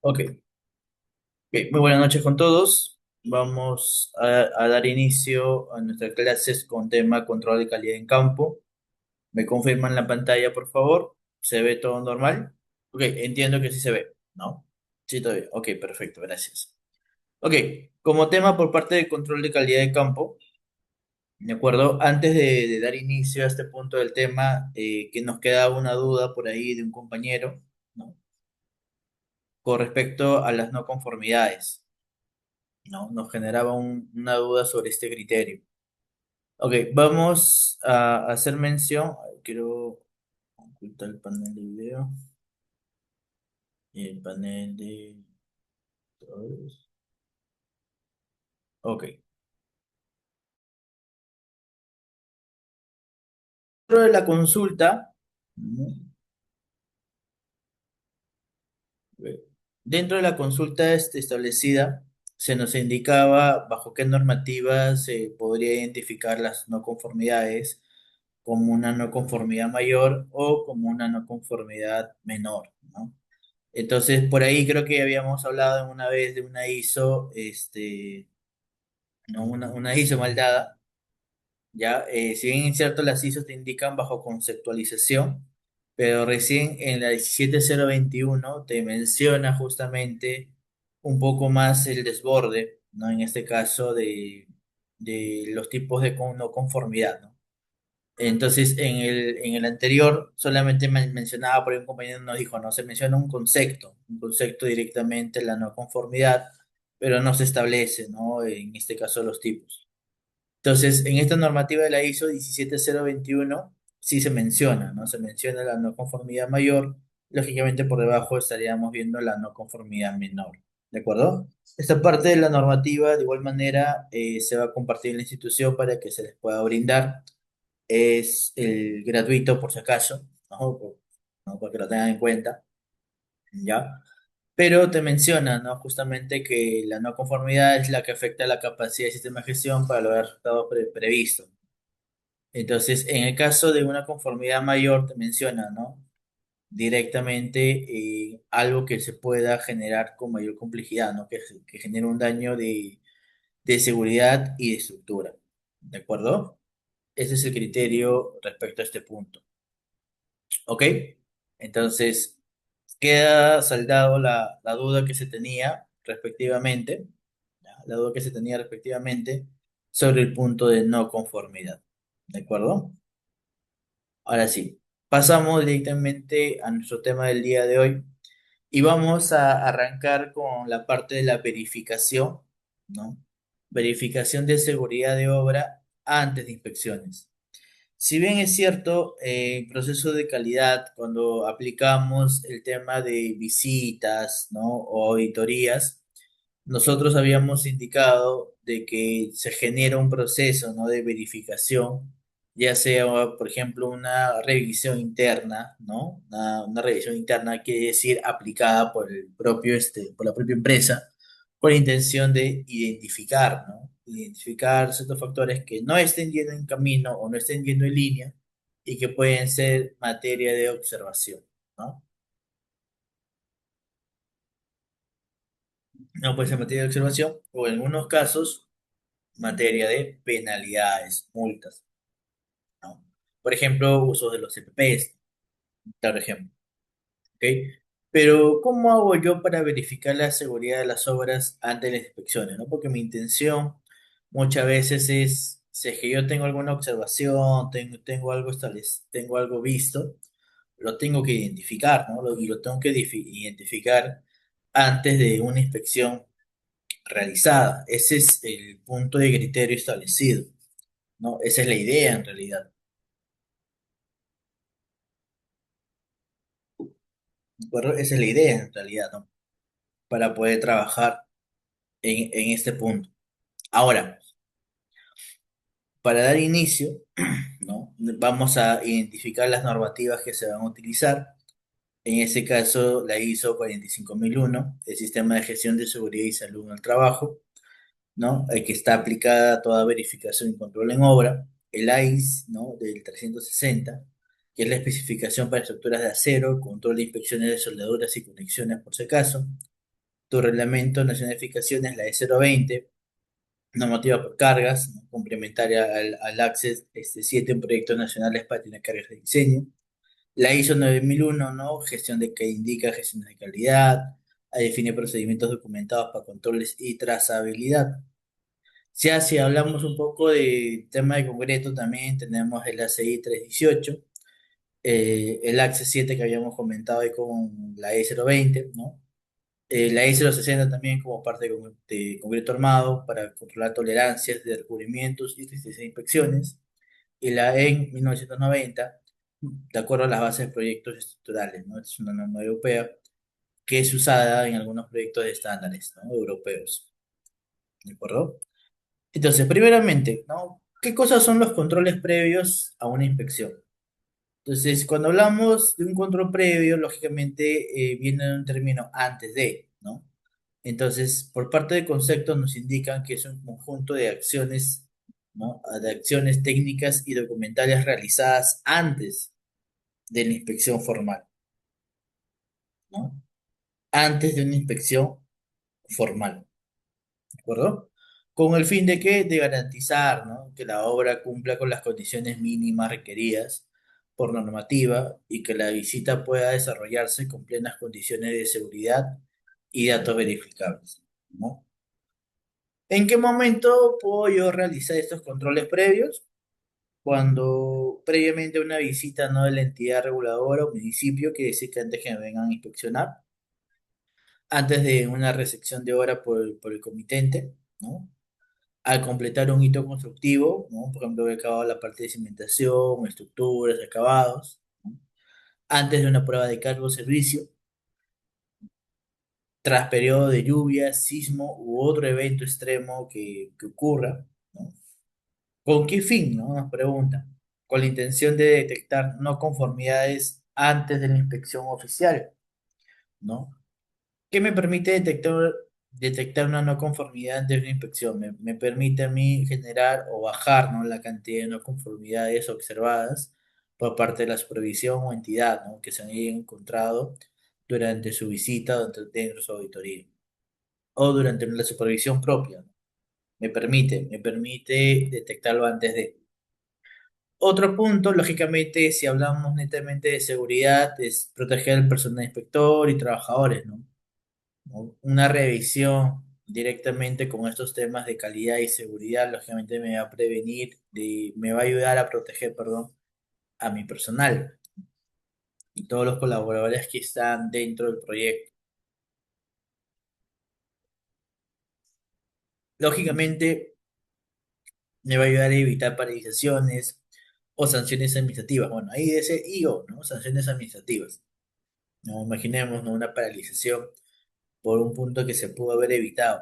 Ok, muy buenas noches con todos. Vamos a dar inicio a nuestras clases con tema control de calidad en campo. ¿Me confirman la pantalla, por favor? ¿Se ve todo normal? Ok, entiendo que sí se ve, ¿no? Sí, todo bien. Ok, perfecto, gracias. Ok, como tema por parte del control de calidad de campo, ¿de acuerdo? Antes de dar inicio a este punto del tema, que nos queda una duda por ahí de un compañero, ¿no? Con respecto a las no conformidades. ¿No? Nos generaba una duda sobre este criterio. Ok, vamos a hacer mención. Quiero ocultar el panel de video y el panel de... Ok. Dentro de la consulta, dentro de la consulta establecida, se nos indicaba bajo qué normativa se podría identificar las no conformidades como una no conformidad mayor o como una no conformidad menor, ¿no? Entonces, por ahí creo que habíamos hablado una vez de una ISO, no, una ISO mal dada, ¿ya? Si bien es cierto, las ISO te indican bajo conceptualización, pero recién en la 17021 te menciona justamente un poco más el desborde, ¿no? En este caso de los tipos de no conformidad, ¿no? Entonces, en el anterior solamente mencionaba, por ahí un compañero nos dijo, no, se menciona un concepto directamente, la no conformidad, pero no se establece, ¿no? En este caso los tipos. Entonces, en esta normativa de la ISO 17021 sí se menciona, ¿no? Se menciona la no conformidad mayor, lógicamente por debajo estaríamos viendo la no conformidad menor, ¿de acuerdo? Esta parte de la normativa, de igual manera, se va a compartir en la institución para que se les pueda brindar es el gratuito por si acaso, ¿no? ¿No? Para que lo tengan en cuenta, ¿ya? Pero te menciona, ¿no? Justamente que la no conformidad es la que afecta la capacidad del sistema de gestión para lograr resultados previstos. Entonces, en el caso de una conformidad mayor, te menciona, ¿no? Directamente algo que se pueda generar con mayor complejidad, ¿no? Que genere un daño de seguridad y de estructura, ¿de acuerdo? Ese es el criterio respecto a este punto. ¿Ok? Entonces, queda saldado la duda que se tenía respectivamente, ¿ya? La duda que se tenía respectivamente sobre el punto de no conformidad. ¿De acuerdo? Ahora sí, pasamos directamente a nuestro tema del día de hoy y vamos a arrancar con la parte de la verificación, ¿no? Verificación de seguridad de obra antes de inspecciones. Si bien es cierto, el proceso de calidad, cuando aplicamos el tema de visitas, ¿no? O auditorías, nosotros habíamos indicado de que se genera un proceso, ¿no? De verificación, ya sea, por ejemplo, una revisión interna, ¿no? Una revisión interna quiere decir aplicada por el propio, por la propia empresa, con la intención de identificar, ¿no? Identificar ciertos factores que no estén yendo en camino o no estén yendo en línea y que pueden ser materia de observación, ¿no? No puede ser materia de observación o en algunos casos materia de penalidades, multas, ¿no? Por ejemplo, uso de los CPPs, claro ejemplo, ¿ok? Pero, ¿cómo hago yo para verificar la seguridad de las obras antes de las inspecciones, ¿no? Porque mi intención muchas veces es, si es que yo tengo alguna observación, tengo algo tengo algo visto, lo tengo que identificar, ¿no? Y lo tengo que identificar antes de una inspección realizada. Ese es el punto de criterio establecido, ¿no? Esa es la idea en realidad. ¿De acuerdo? Esa es la idea en realidad, ¿no? Para poder trabajar en este punto. Ahora, para dar inicio, ¿no? Vamos a identificar las normativas que se van a utilizar. En ese caso, la ISO 45001, el Sistema de Gestión de Seguridad y Salud en el Trabajo, ¿no? El que está aplicada a toda verificación y control en obra. El AIS, ¿no? Del 360, que es la especificación para estructuras de acero, control de inspecciones de soldaduras y conexiones por si acaso. Tu reglamento nacional de edificación es la E020, normativa por cargas, ¿no? Complementaria al ACCES 7 en proyectos nacionales para tener cargas de diseño. La ISO 9001, ¿no? Gestión de que indica gestión de calidad, define procedimientos documentados para controles y trazabilidad. Ya si hablamos un poco de tema de concreto, también tenemos el ACI 318, el ACCES 7 que habíamos comentado ahí con la E020, ¿no? La E060 también como parte de concreto armado para controlar tolerancias de recubrimientos y resistencia de inspecciones. Y la EN 1990, de acuerdo a las bases de proyectos estructurales, ¿no? Es una norma europea que es usada en algunos proyectos de estándares, ¿no? Europeos, ¿de acuerdo? Entonces, primeramente, ¿no? ¿Qué cosas son los controles previos a una inspección? Entonces, cuando hablamos de un control previo, lógicamente viene un término antes de, ¿no? Entonces, por parte de conceptos nos indican que es un conjunto de acciones, ¿no? De acciones técnicas y documentales realizadas antes de la inspección formal, ¿no? Antes de una inspección formal, ¿de acuerdo? Con el fin de que, de garantizar, ¿no? Que la obra cumpla con las condiciones mínimas requeridas por normativa y que la visita pueda desarrollarse con plenas condiciones de seguridad y datos verificables, ¿no? ¿En qué momento puedo yo realizar estos controles previos? Cuando previamente una visita, ¿no? De la entidad reguladora o municipio, que decir que antes que me vengan a inspeccionar, antes de una recepción de obra por el comitente, ¿no? Al completar un hito constructivo, ¿no? Por ejemplo, he acabado la parte de cimentación, estructuras, acabados, ¿no? Antes de una prueba de cargo o servicio, tras periodo de lluvia, sismo u otro evento extremo que ocurra, ¿no? ¿Con qué fin, no? Nos preguntan. Con la intención de detectar no conformidades antes de la inspección oficial, ¿no? ¿Qué me permite detectar una no conformidad antes de una inspección? Me permite a mí generar o bajar, ¿no? La cantidad de no conformidades observadas por parte de la supervisión o entidad, ¿no? Que se han encontrado durante su visita o dentro de su auditoría o durante la supervisión propia, ¿no? Me permite detectarlo antes de. Otro punto, lógicamente, si hablamos netamente de seguridad, es proteger al personal inspector y trabajadores, ¿no? Una revisión directamente con estos temas de calidad y seguridad, lógicamente me va a me va a ayudar a proteger, perdón, a mi personal y todos los colaboradores que están dentro del proyecto. Lógicamente, me va a ayudar a evitar paralizaciones o sanciones administrativas. Bueno, ahí dice IO, ¿no? Sanciones administrativas. No imaginemos, ¿no? Una paralización por un punto que se pudo haber evitado.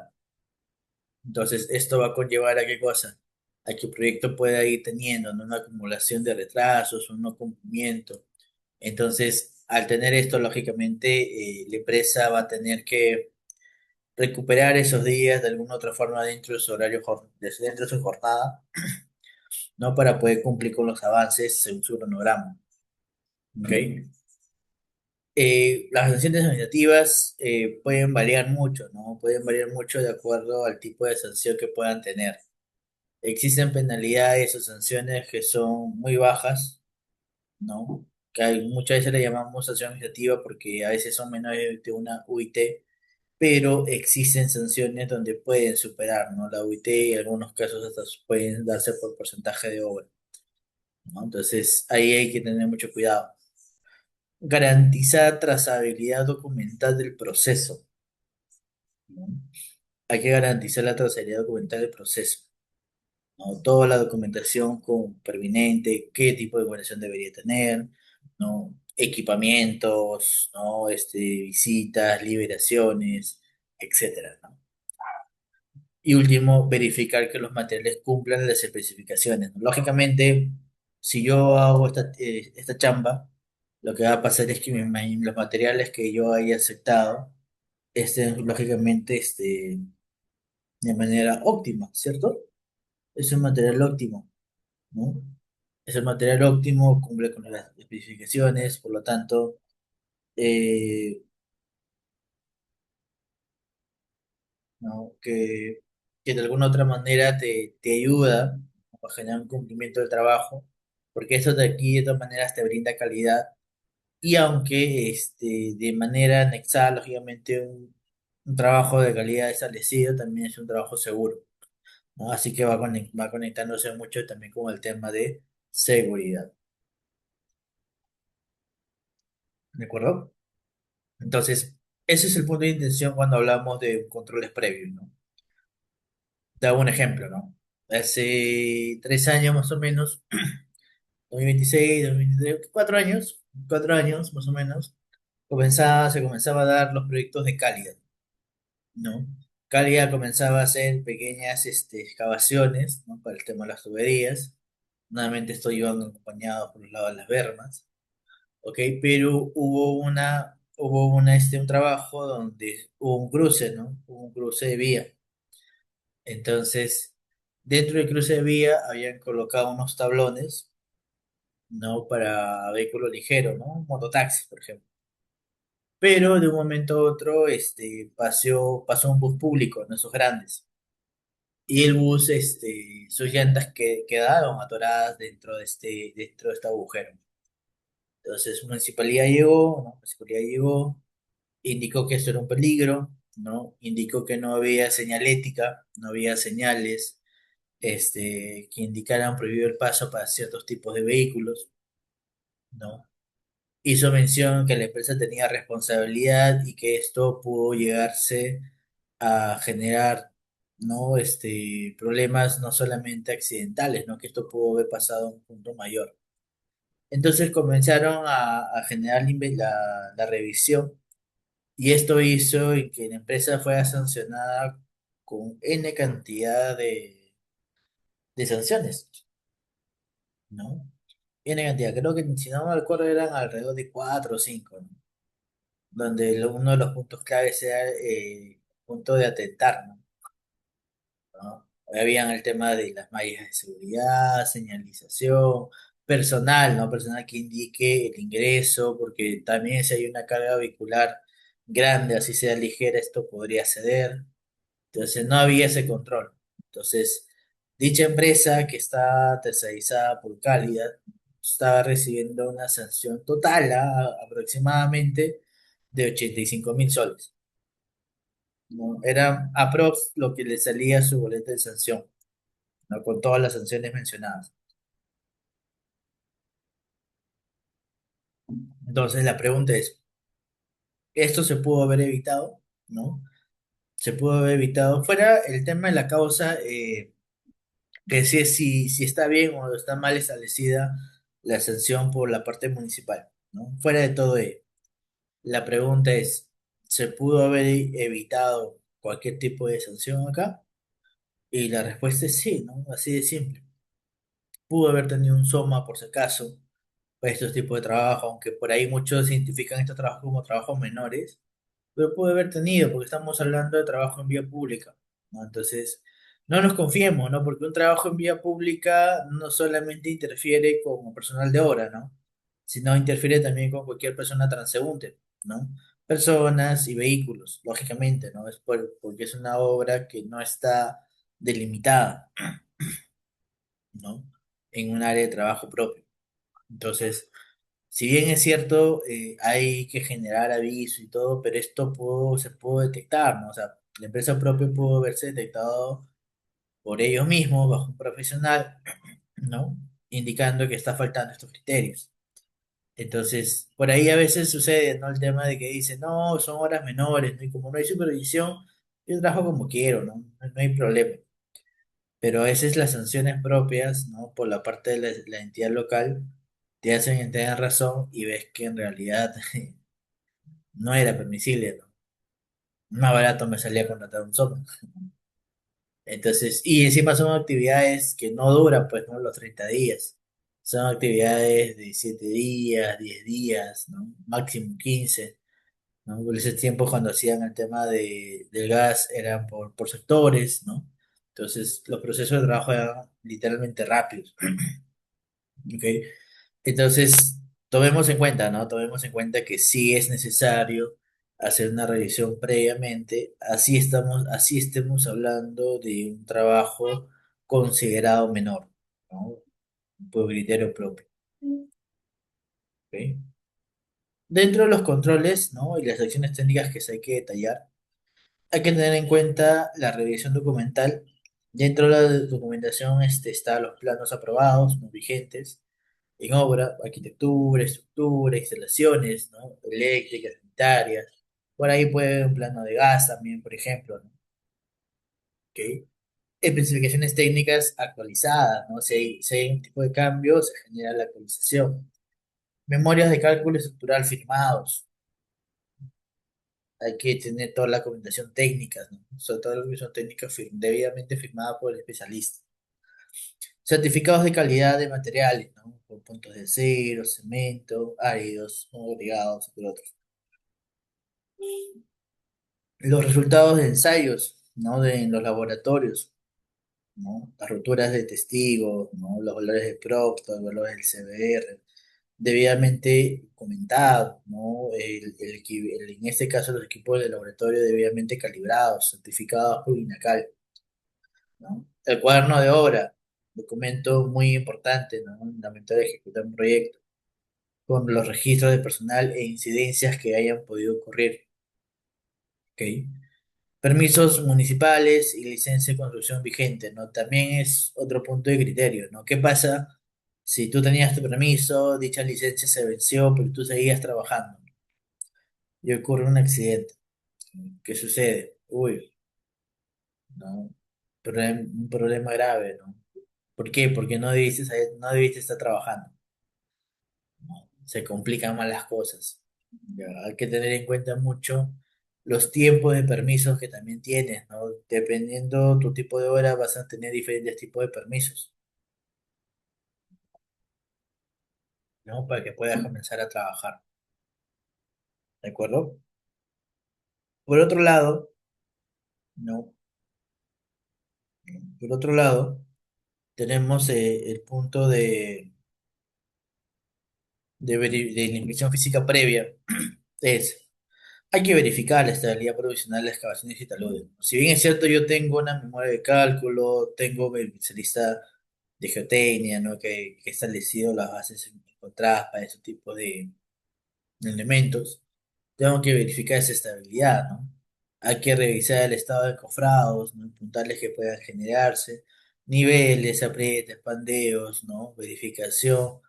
Entonces, esto va a conllevar a qué cosa? A que el proyecto pueda ir teniendo, ¿no? Una acumulación de retrasos, un no cumplimiento. Entonces, al tener esto, lógicamente, la empresa va a tener que recuperar esos días de alguna otra forma dentro de su horario, dentro de su jornada, ¿no? Para poder cumplir con los avances según su cronograma. ¿Ok? Las sanciones administrativas pueden variar mucho, ¿no? Pueden variar mucho de acuerdo al tipo de sanción que puedan tener. Existen penalidades o sanciones que son muy bajas, ¿no? Muchas veces le llamamos sanción administrativa porque a veces son menores de una UIT, pero existen sanciones donde pueden superar, ¿no? La UIT y en algunos casos hasta pueden darse por porcentaje de obra, ¿no? Entonces ahí hay que tener mucho cuidado. Garantizar trazabilidad documental del proceso, ¿no? Hay que garantizar la trazabilidad documental del proceso, ¿no? Toda la documentación pertinente, qué tipo de documentación debería tener, ¿no? Equipamientos, ¿no? Visitas, liberaciones, etcétera, ¿no? Y último, verificar que los materiales cumplan las especificaciones, ¿no? Lógicamente, si yo hago esta chamba, lo que va a pasar es que los materiales que yo haya aceptado estén, lógicamente, de manera óptima, ¿cierto? Es un material óptimo, ¿no? Es el material óptimo, cumple con las especificaciones, por lo tanto, eh, ¿no? Que de alguna otra manera te ayuda a generar un cumplimiento del trabajo, porque eso de aquí de todas maneras te brinda calidad y aunque de manera anexada, lógicamente, un trabajo de calidad establecido también es un trabajo seguro, ¿no? Así que va conectándose mucho también con el tema de seguridad, ¿de acuerdo? Entonces, ese es el punto de intención cuando hablamos de controles previos, ¿no? Te hago un ejemplo, ¿no? Hace 3 años más o menos, 2026, 2023, 4 años más o menos, se comenzaba a dar los proyectos de Cálida, ¿no? Cálida comenzaba a hacer pequeñas excavaciones, ¿no? Para el tema de las tuberías. Nuevamente esto iban acompañados por los lados de las bermas, ¿ok? Pero un trabajo donde hubo un cruce, ¿no? Hubo un cruce de vía. Entonces, dentro del cruce de vía habían colocado unos tablones, ¿no? Para vehículos ligeros, ¿no? Un mototaxi, por ejemplo. Pero de un momento a otro, pasó un bus público, ¿no? Esos grandes. Y el bus, sus llantas quedaron atoradas dentro de este agujero. Entonces, municipalidad llegó, indicó que esto era un peligro, ¿no? Indicó que no había señalética, no había señales, que indicaran prohibido el paso para ciertos tipos de vehículos, ¿no? Hizo mención que la empresa tenía responsabilidad y que esto pudo llegarse a generar, ¿no? Problemas no solamente accidentales, ¿no? Que esto pudo haber pasado a un punto mayor. Entonces comenzaron a generar la revisión y esto hizo en que la empresa fuera sancionada con N cantidad de sanciones, ¿no? N cantidad, creo que si no me acuerdo eran alrededor de 4 o 5, ¿no? Donde uno de los puntos claves era punto de atentar, ¿no? Habían el tema de las mallas de seguridad, señalización, personal, ¿no? Personal que indique el ingreso, porque también si hay una carga vehicular grande, así sea ligera, esto podría ceder. Entonces no había ese control. Entonces, dicha empresa que está tercerizada por Cálida estaba recibiendo una sanción total, aproximadamente de 85.000 soles, ¿no? Era aprox lo que le salía a su boleta de sanción, ¿no? Con todas las sanciones mencionadas. Entonces la pregunta es, ¿esto se pudo haber evitado? ¿No? Se pudo haber evitado. Fuera el tema de la causa, que si está bien o está mal establecida la sanción por la parte municipal, ¿no? Fuera de todo ello. La pregunta es, ¿se pudo haber evitado cualquier tipo de sanción acá? Y la respuesta es sí, ¿no? Así de simple. Pudo haber tenido un SOMA por si acaso para estos tipos de trabajo, aunque por ahí muchos identifican estos trabajos como trabajos menores, pero puede haber tenido, porque estamos hablando de trabajo en vía pública, ¿no? Entonces, no nos confiemos, ¿no? Porque un trabajo en vía pública no solamente interfiere con personal de obra, ¿no? Sino interfiere también con cualquier persona transeúnte, ¿no? Personas y vehículos, lógicamente, ¿no? Porque es una obra que no está delimitada, ¿no? En un área de trabajo propio. Entonces, si bien es cierto, hay que generar aviso y todo, pero se pudo detectar, ¿no? O sea, la empresa propia pudo haberse detectado por ellos mismos, bajo un profesional, ¿no? Indicando que está faltando estos criterios. Entonces, por ahí a veces sucede, ¿no? El tema de que dicen, no, son horas menores, ¿no? Y como no hay supervisión, yo trabajo como quiero, ¿no? No hay problema. Pero a veces las sanciones propias, ¿no? Por la parte de la entidad local, te hacen tener razón y ves que en realidad no era permisible, ¿no? Más barato me salía contratar un software. Entonces, y encima son actividades que no duran, pues, ¿no? Los 30 días. Son actividades de 7 días, 10 días, ¿no? Máximo 15, ¿no? Por ese tiempo cuando hacían el tema del gas eran por sectores, ¿no? Entonces, los procesos de trabajo eran literalmente rápidos, ¿ok? Entonces, tomemos en cuenta, ¿no? Tomemos en cuenta que sí es necesario hacer una revisión previamente, así estemos hablando de un trabajo considerado menor, ¿no? Por criterio propio. ¿Ok? Dentro de los controles, ¿no? Y las acciones técnicas que se hay que detallar, hay que tener en cuenta la revisión documental. Dentro de la documentación están los planos aprobados, no vigentes, en obra, arquitectura, estructura, instalaciones, ¿no? Eléctricas, sanitarias. Por ahí puede haber un plano de gas también, por ejemplo, ¿no? ¿Ok? Especificaciones técnicas actualizadas, ¿no? Si hay un tipo de cambio, se genera la actualización. Memorias de cálculo estructural firmados. Hay que tener toda la documentación técnica, ¿no? Sobre todo la documentación técnica debidamente firmada por el especialista. Certificados de calidad de materiales, ¿no? Por puntos de acero, cemento, áridos, no agregados, entre otros. Los resultados de ensayos, ¿no? En los laboratorios, ¿no? Las rupturas de testigos, ¿no? Los valores de Proctor, los valores del CBR, debidamente comentados, ¿no? En este caso, los equipos de laboratorio debidamente calibrados, certificados por INACAL, ¿no? El cuaderno de obra, documento muy importante, ¿no? Fundamental de ejecutar un proyecto, con los registros de personal e incidencias que hayan podido ocurrir, ¿ok? Permisos municipales y licencia de construcción vigente, ¿no? También es otro punto de criterio, ¿no? ¿Qué pasa si tú tenías tu permiso, dicha licencia se venció, pero tú seguías trabajando y ocurre un accidente? ¿Qué sucede? Uy, ¿no? Un problema grave, ¿no? ¿Por qué? Porque no debiste estar trabajando, ¿no? Se complican más las cosas. Ya, hay que tener en cuenta mucho los tiempos de permisos que también tienes, ¿no? Dependiendo tu tipo de hora, vas a tener diferentes tipos de permisos, ¿no? Para que puedas comenzar a trabajar, ¿de acuerdo? Por otro lado, ¿no? Por otro lado, tenemos el punto de la inspección física previa. Es, hay que verificar la estabilidad provisional de las excavaciones y taludes. Si bien es cierto, yo tengo una memoria de cálculo, tengo mi especialista de geotecnia, ¿no? Que ha establecido las bases encontradas para ese tipo de elementos, tengo que verificar esa estabilidad, ¿no? Hay que revisar el estado de cofrados, ¿no? Puntables que puedan generarse, niveles, aprietes, pandeos, ¿no? Verificación,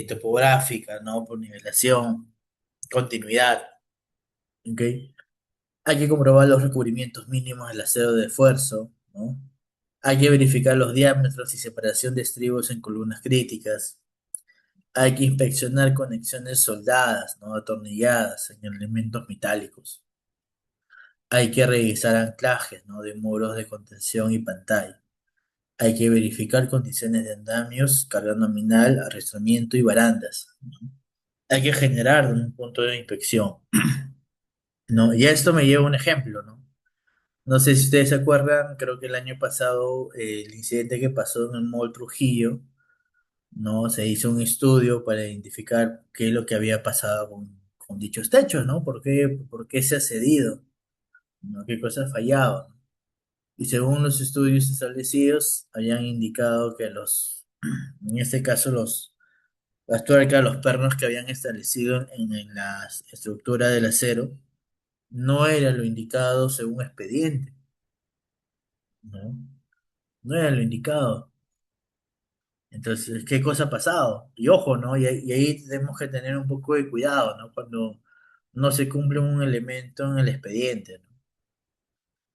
topográfica, ¿no? Por nivelación, continuidad, ¿ok? Hay que comprobar los recubrimientos mínimos del acero de esfuerzo, ¿no? Hay que verificar los diámetros y separación de estribos en columnas críticas. Hay que inspeccionar conexiones soldadas, ¿no? Atornilladas en elementos metálicos. Hay que revisar anclajes, ¿no? De muros de contención y pantalla. Hay que verificar condiciones de andamios, carga nominal, arrastramiento y barandas, ¿no? Hay que generar un punto de inspección, ¿no? Y a esto me lleva un ejemplo, ¿no? No sé si ustedes se acuerdan, creo que el año pasado, el incidente que pasó en el Mall Trujillo, ¿no? Se hizo un estudio para identificar qué es lo que había pasado con dichos techos, ¿no? ¿Por qué se ha cedido? ¿No? ¿Qué cosas fallaban? Y según los estudios establecidos, habían indicado que en este caso, las tuercas, los pernos que habían establecido en la estructura del acero, no era lo indicado según expediente, ¿no? No era lo indicado. Entonces, ¿qué cosa ha pasado? Y ojo, ¿no? Y ahí tenemos que tener un poco de cuidado, ¿no? Cuando no se cumple un elemento en el expediente, ¿no?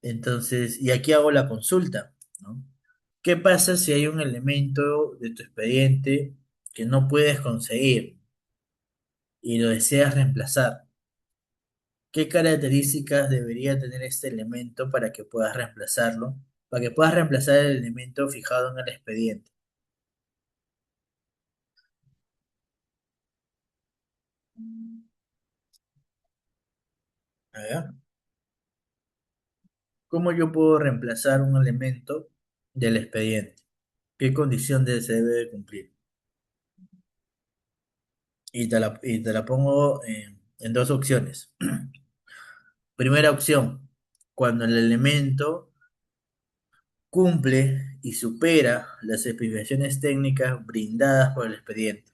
Entonces, y aquí hago la consulta, ¿no? ¿Qué pasa si hay un elemento de tu expediente que no puedes conseguir y lo deseas reemplazar? ¿Qué características debería tener este elemento para que puedas reemplazarlo? Para que puedas reemplazar el elemento fijado en el expediente. A ver, ¿cómo yo puedo reemplazar un elemento del expediente? ¿Qué condición se debe de cumplir? Y te la pongo en dos opciones. Primera opción, cuando el elemento cumple y supera las especificaciones técnicas brindadas por el expediente.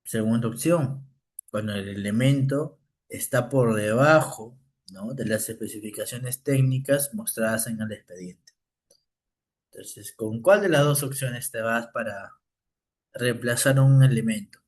Segunda opción, cuando el elemento está por debajo, ¿no?, de las especificaciones técnicas mostradas en el expediente. Entonces, ¿con cuál de las dos opciones te vas para reemplazar un elemento?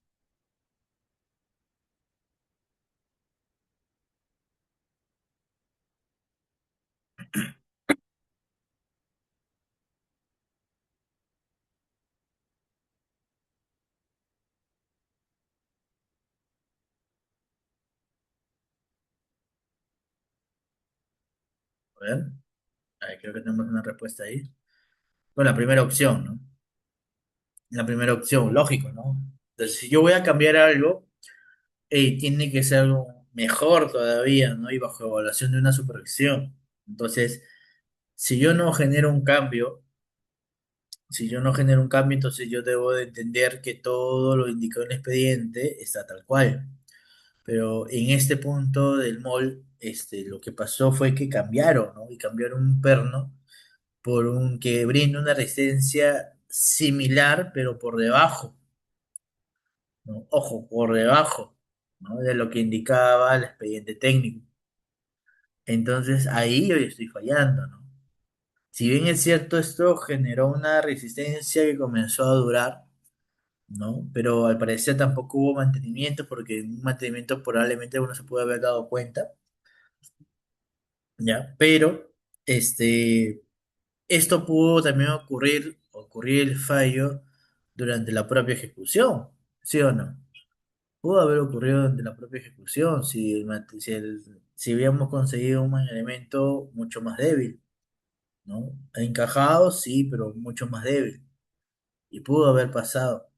A ver, creo que tenemos una respuesta ahí. Bueno, la primera opción, ¿no? La primera opción, lógico, ¿no? Entonces, si yo voy a cambiar algo, tiene que ser algo mejor todavía, ¿no? Y bajo evaluación de una supervisión. Entonces, si yo no genero un cambio, si yo no genero un cambio, entonces yo debo de entender que todo lo indicado en el expediente está tal cual. Pero en este punto del mall, lo que pasó fue que cambiaron, ¿no? Y cambiaron un perno por un que brinda una resistencia similar, pero por debajo, ¿no? Ojo, por debajo, ¿no?, de lo que indicaba el expediente técnico. Entonces ahí yo estoy fallando, ¿no? Si bien es cierto, esto generó una resistencia que comenzó a durar, ¿no? Pero al parecer tampoco hubo mantenimiento, porque en un mantenimiento probablemente uno se puede haber dado cuenta, ¿ya? Pero, este, esto pudo también ocurrir el fallo durante la propia ejecución, ¿sí o no? Pudo haber ocurrido durante la propia ejecución si habíamos conseguido un elemento mucho más débil, ¿no? Encajado, sí, pero mucho más débil. Y pudo haber pasado,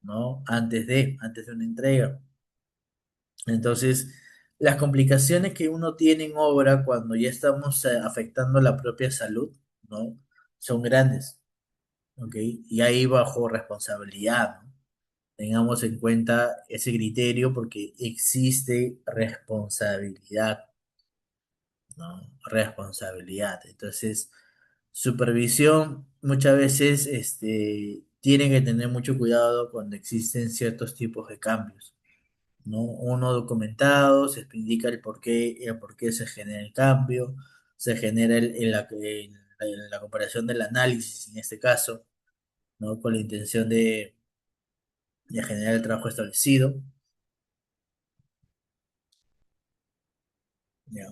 ¿no? Antes de una entrega. Entonces, las complicaciones que uno tiene en obra cuando ya estamos afectando la propia salud, ¿no?, son grandes, ¿ok? Y ahí bajo responsabilidad, ¿no? Tengamos en cuenta ese criterio porque existe responsabilidad, ¿no? Responsabilidad. Entonces, supervisión muchas veces tiene que tener mucho cuidado cuando existen ciertos tipos de cambios, ¿no? Uno documentado, se indica el por qué se genera el cambio, se genera la comparación del análisis en este caso, ¿no?, con la intención de generar el trabajo establecido, ¿ya?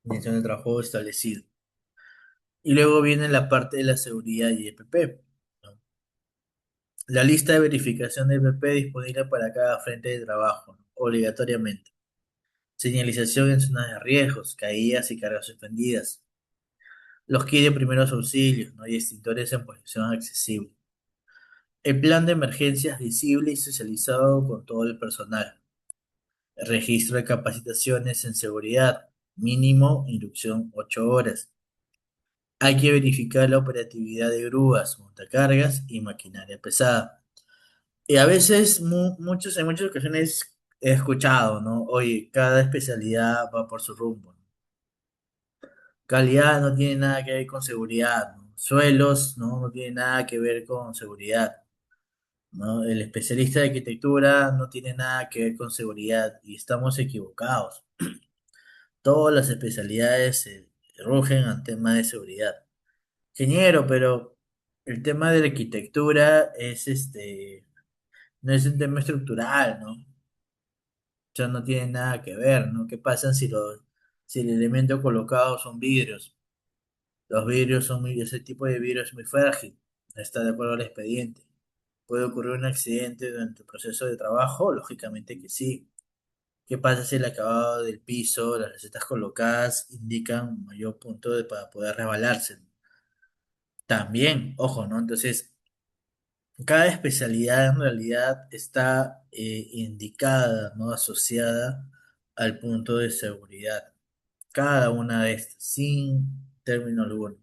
Intención del trabajo establecido. Y luego viene la parte de la seguridad y EPP, ¿no? La lista de verificación de EPP disponible para cada frente de trabajo, ¿no?, obligatoriamente. Señalización en zonas de riesgos, caídas y cargas suspendidas. Los kits de primeros auxilios, ¿no?, y extintores en posición accesible. El plan de emergencias visible y socializado con todo el personal. El registro de capacitaciones en seguridad. Mínimo inducción 8 horas. Hay que verificar la operatividad de grúas, montacargas y maquinaria pesada. Y a veces, en muchas ocasiones he escuchado, ¿no? Oye, cada especialidad va por su rumbo, ¿no? Calidad no tiene nada que ver con seguridad, ¿no? Suelos, ¿no?, no tiene nada que ver con seguridad, ¿no? El especialista de arquitectura no tiene nada que ver con seguridad y estamos equivocados. Todas las especialidades se rugen al tema de seguridad. Ingeniero, pero el tema de la arquitectura no es un tema estructural, ¿no? O sea, no tiene nada que ver, ¿no? ¿Qué pasa si el elemento colocado son vidrios? Los vidrios ese tipo de vidrio es muy frágil, no está de acuerdo al expediente. ¿Puede ocurrir un accidente durante el proceso de trabajo? Lógicamente que sí. ¿Qué pasa si el acabado del piso, las recetas colocadas indican un mayor punto para poder resbalarse? También, ojo, ¿no? Entonces, cada especialidad en realidad está indicada, ¿no?, asociada al punto de seguridad. Cada una de estas, sin término alguno.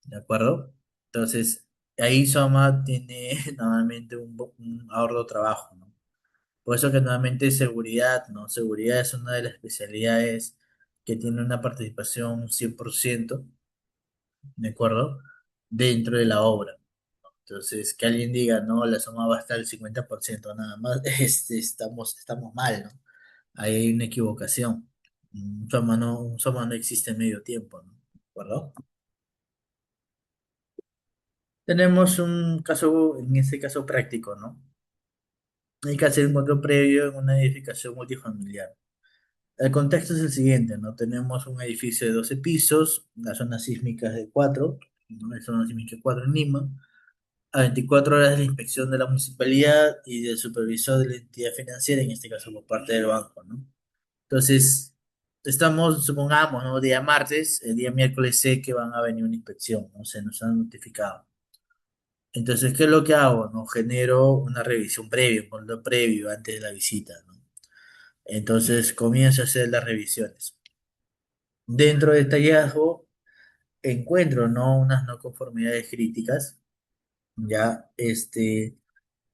¿De acuerdo? Entonces, ahí Soma tiene normalmente un ahorro de trabajo, ¿no? Por eso que nuevamente seguridad, ¿no? Seguridad es una de las especialidades que tiene una participación 100%, ¿de acuerdo? Dentro de la obra. Entonces, que alguien diga, no, la suma va a estar el 50% nada más, estamos mal, ¿no? Ahí hay una equivocación. Un suma no existe en medio tiempo, ¿no? ¿De acuerdo? Tenemos un caso, en este caso práctico, ¿no? Hay que hacer un control previo en una edificación multifamiliar. El contexto es el siguiente, ¿no? Tenemos un edificio de 12 pisos, la zona sísmica es de 4, ¿no? La zona sísmica 4 en Lima, a 24 horas de la inspección de la municipalidad y del supervisor de la entidad financiera, en este caso por parte del banco, ¿no? Entonces, estamos, supongamos, ¿no? Día martes, el día miércoles sé que van a venir una inspección, ¿no? Se nos han notificado. Entonces, ¿qué es lo que hago? ¿No? Genero una revisión previa, un control previo antes de la visita, ¿no? Entonces, comienzo a hacer las revisiones. Dentro de este hallazgo, encuentro, ¿no? Unas no conformidades críticas, ya,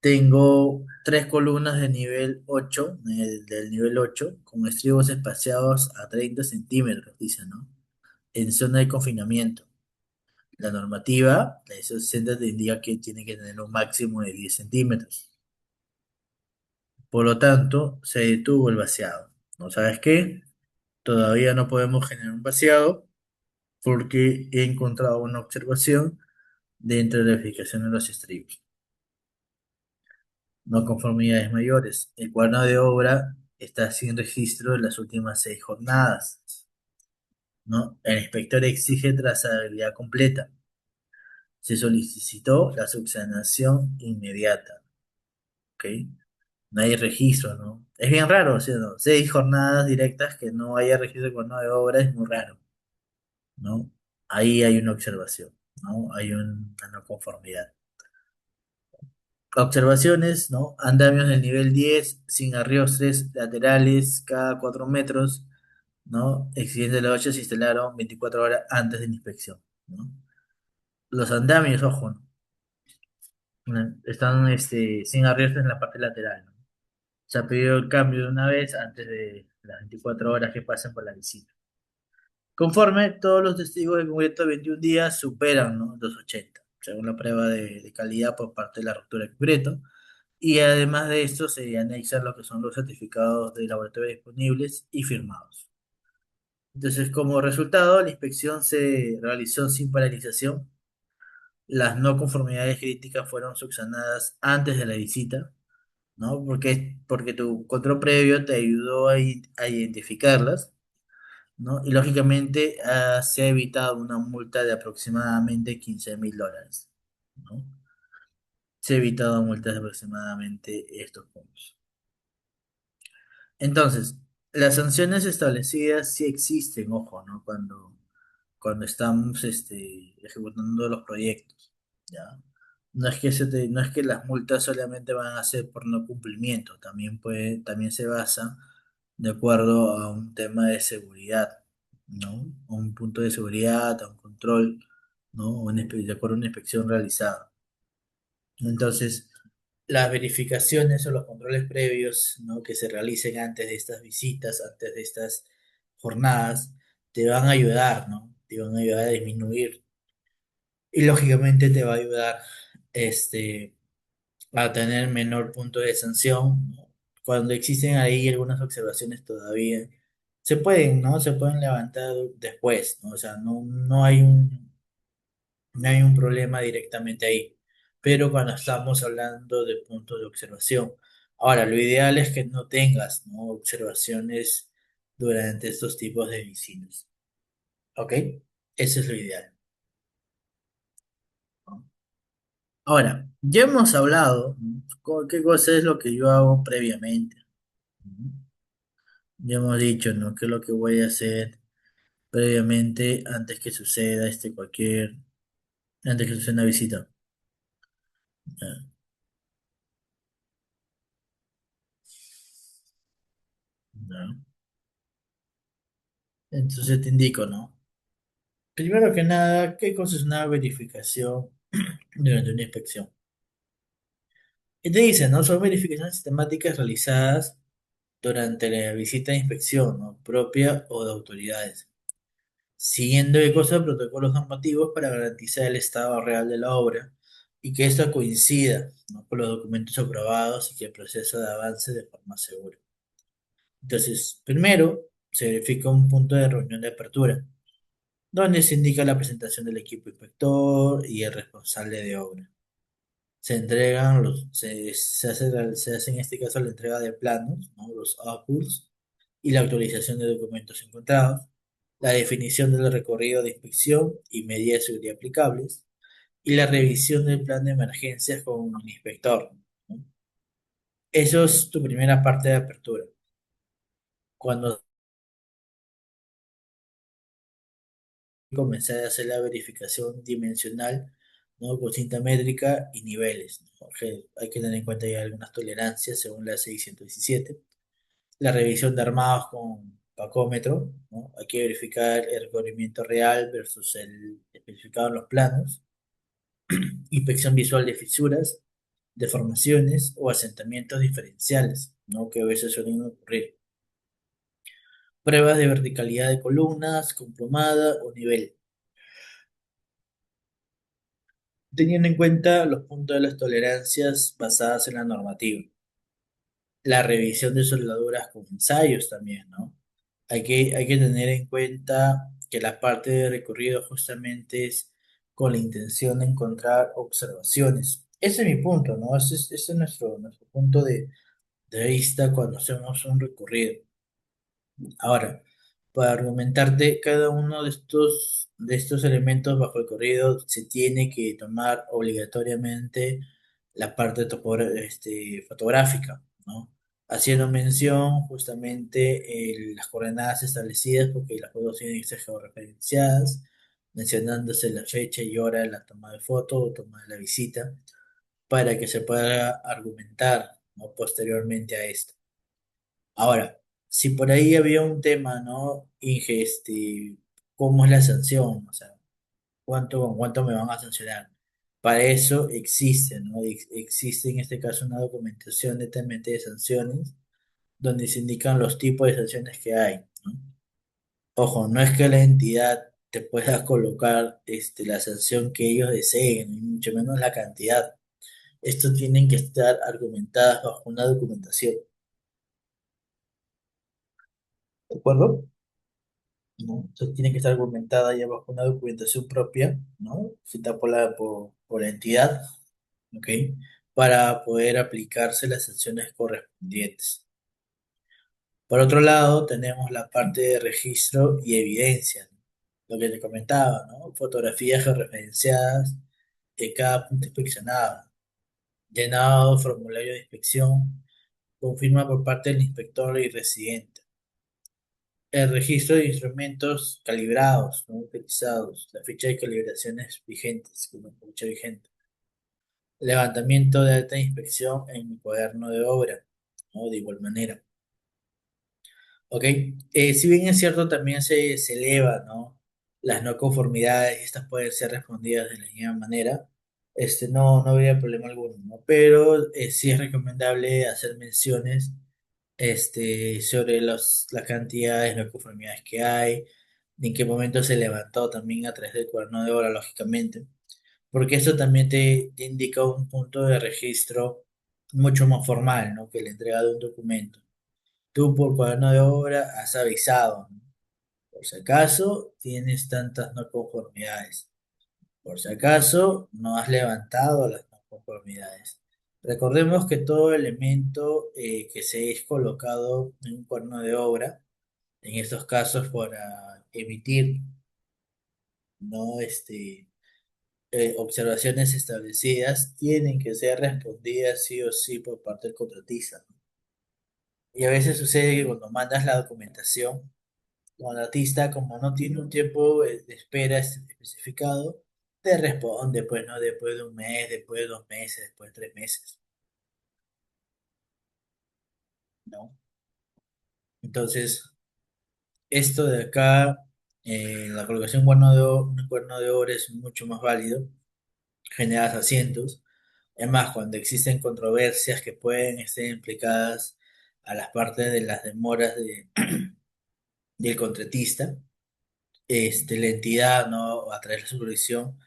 tengo tres columnas de nivel 8 del nivel 8 con estribos espaciados a 30 centímetros, dice, ¿no? En zona de confinamiento. La normativa, la ISO 60, te indica que tiene que tener un máximo de 10 centímetros. Por lo tanto, se detuvo el vaciado. ¿No sabes qué? Todavía no podemos generar un vaciado porque he encontrado una observación dentro de la verificación de los estribos. No conformidades mayores. El cuaderno de obra está sin registro de las últimas 6 jornadas, ¿no? El inspector exige trazabilidad completa. Se solicitó la subsanación inmediata, ¿ok? No hay registro, ¿no? Es bien raro, o sea, ¿no? 6 jornadas directas que no haya registro de cuaderno de obra es muy raro, ¿no? Ahí hay una observación, ¿no? Hay una no conformidad. Observaciones, ¿no? Andamios del nivel 10 sin arriostres laterales cada 4 metros, ¿no? Exhibiendo de la 8 se instalaron 24 horas antes de la inspección, ¿no? Los andamios, ojo, ¿no? Están sin arriostres en la parte lateral, ¿no? Se ha pedido el cambio de una vez antes de las 24 horas que pasen por la visita. Conforme todos los testigos del concreto de 21 días superan, ¿no? Los 80, según la prueba de calidad por parte de la ruptura de concreto. Y además de esto, se anexan lo que son los certificados de laboratorio disponibles y firmados. Entonces, como resultado, la inspección se realizó sin paralización. Las no conformidades críticas fueron subsanadas antes de la visita, ¿no? Porque tu control previo te ayudó a identificarlas, ¿no? Y lógicamente se ha evitado una multa de aproximadamente $15.000, ¿no? Se ha evitado multas de aproximadamente estos puntos. Entonces, las sanciones establecidas sí existen, ojo, ¿no? Cuando estamos ejecutando los proyectos, ¿ya? No es que las multas solamente van a ser por no cumplimiento, también se basa de acuerdo a un tema de seguridad, ¿no? A un punto de seguridad, a un control, ¿no? De acuerdo a una inspección realizada. Entonces, las verificaciones o los controles previos, ¿no? Que se realicen antes de estas visitas, antes de estas jornadas, te van a ayudar, ¿no? Te van a ayudar a disminuir y lógicamente te va a ayudar este, a tener menor punto de sanción, ¿no? Cuando existen ahí algunas observaciones todavía, se pueden, ¿no? Se pueden levantar después, ¿no? O sea, no hay un problema directamente ahí, pero cuando estamos hablando de puntos de observación. Ahora, lo ideal es que no tengas, ¿no? Observaciones durante estos tipos de visitas, ¿ok? Eso es lo ideal, ¿no? Ahora, ya hemos hablado, ¿no? ¿Qué cosa es lo que yo hago previamente? ¿No? Ya hemos dicho, ¿no? ¿Qué es lo que voy a hacer previamente antes que suceda una visita? Ya, ya. Entonces te indico, ¿no? Primero que nada, ¿qué cosa es una verificación durante una inspección? Y te dice, ¿no? Son verificaciones sistemáticas realizadas durante la visita de inspección, ¿no? Propia o de autoridades, siguiendo de cosas protocolos normativos para garantizar el estado real de la obra y que esto coincida, ¿no? Con los documentos aprobados y que el proceso de avance de forma segura. Entonces, primero se verifica un punto de reunión de apertura, donde se indica la presentación del equipo inspector y el responsable de obra. Se hace en este caso la entrega de planos, ¿no? Los outputs, y la actualización de documentos encontrados, la definición del recorrido de inspección y medidas de seguridad aplicables, y la revisión del plan de emergencias con el inspector, ¿no? Eso es tu primera parte de apertura. Cuando comencé a hacer la verificación dimensional, ¿no? Con cinta métrica y niveles, ¿no? Porque hay que tener en cuenta ya algunas tolerancias según la 617. La revisión de armados con pacómetro, ¿no? Hay que verificar el recorrimiento real versus el especificado en los planos. Inspección visual de fisuras, deformaciones o asentamientos diferenciales, ¿no? Que a veces suelen ocurrir. Pruebas de verticalidad de columnas, con plomada o nivel, teniendo en cuenta los puntos de las tolerancias basadas en la normativa. La revisión de soldaduras con ensayos también, ¿no? Hay que tener en cuenta que la parte de recorrido justamente es con la intención de encontrar observaciones. Ese es mi punto, ¿no? Ese es nuestro punto de vista cuando hacemos un recorrido. Ahora, para argumentarte cada uno de estos elementos bajo el corrido, se tiene que tomar obligatoriamente la parte fotográfica, ¿no? Haciendo mención justamente las coordenadas establecidas, porque las fotos tienen que ser georreferenciadas, mencionándose la fecha y hora de la toma de foto o toma de la visita, para que se pueda argumentar, ¿no? Posteriormente a esto. Ahora, si por ahí había un tema, ¿no? Inge, ¿cómo es la sanción? O sea, ¿con cuánto me van a sancionar? Para eso existe, ¿no? Existe en este caso una documentación netamente de sanciones donde se indican los tipos de sanciones que hay, ¿no? Ojo, no es que la entidad te pueda colocar la sanción que ellos deseen, ni mucho menos la cantidad. Esto tienen que estar argumentadas bajo una documentación, ¿de acuerdo? ¿No? Entonces tiene que estar argumentada ya bajo una documentación propia, ¿no? Citada por la entidad, ¿ok? Para poder aplicarse las sanciones correspondientes. Por otro lado, tenemos la parte de registro y evidencia, ¿no? Lo que te comentaba, ¿no? Fotografías georreferenciadas de cada punto inspeccionado, llenado, formulario de inspección, confirma por parte del inspector y residente. El registro de instrumentos calibrados, no utilizados, la ficha de calibraciones vigentes, como ficha vigente. Levantamiento de alta inspección en mi cuaderno de obra, ¿no? De igual manera. ¿Ok? Si bien es cierto, también se eleva, ¿no? Las no conformidades, estas pueden ser respondidas de la misma manera. No habría problema alguno, ¿no? Pero sí es recomendable hacer menciones sobre las cantidades, no conformidades que hay, en qué momento se levantó también a través del cuaderno de obra, lógicamente, porque eso también te indica un punto de registro mucho más formal, ¿no? Que la entrega de un documento. Tú por cuaderno de obra has avisado, ¿no? Por si acaso tienes tantas no conformidades. Por si acaso no has levantado las no conformidades. Recordemos que todo elemento que se es colocado en un cuaderno de obra, en estos casos para emitir, ¿no? Observaciones establecidas, tienen que ser respondidas sí o sí por parte del contratista, ¿no? Y a veces sucede que cuando mandas la documentación, como artista, como no tiene un tiempo de espera especificado, te responde, pues, ¿no? Después de un mes, después de 2 meses, después de 3 meses, ¿no? Entonces, esto de acá, la colocación un cuerno de obra es mucho más válido, generas asientos. Es más, cuando existen controversias que pueden estar implicadas a las partes de las demoras del contratista, la entidad, ¿no? A través de la supervisión,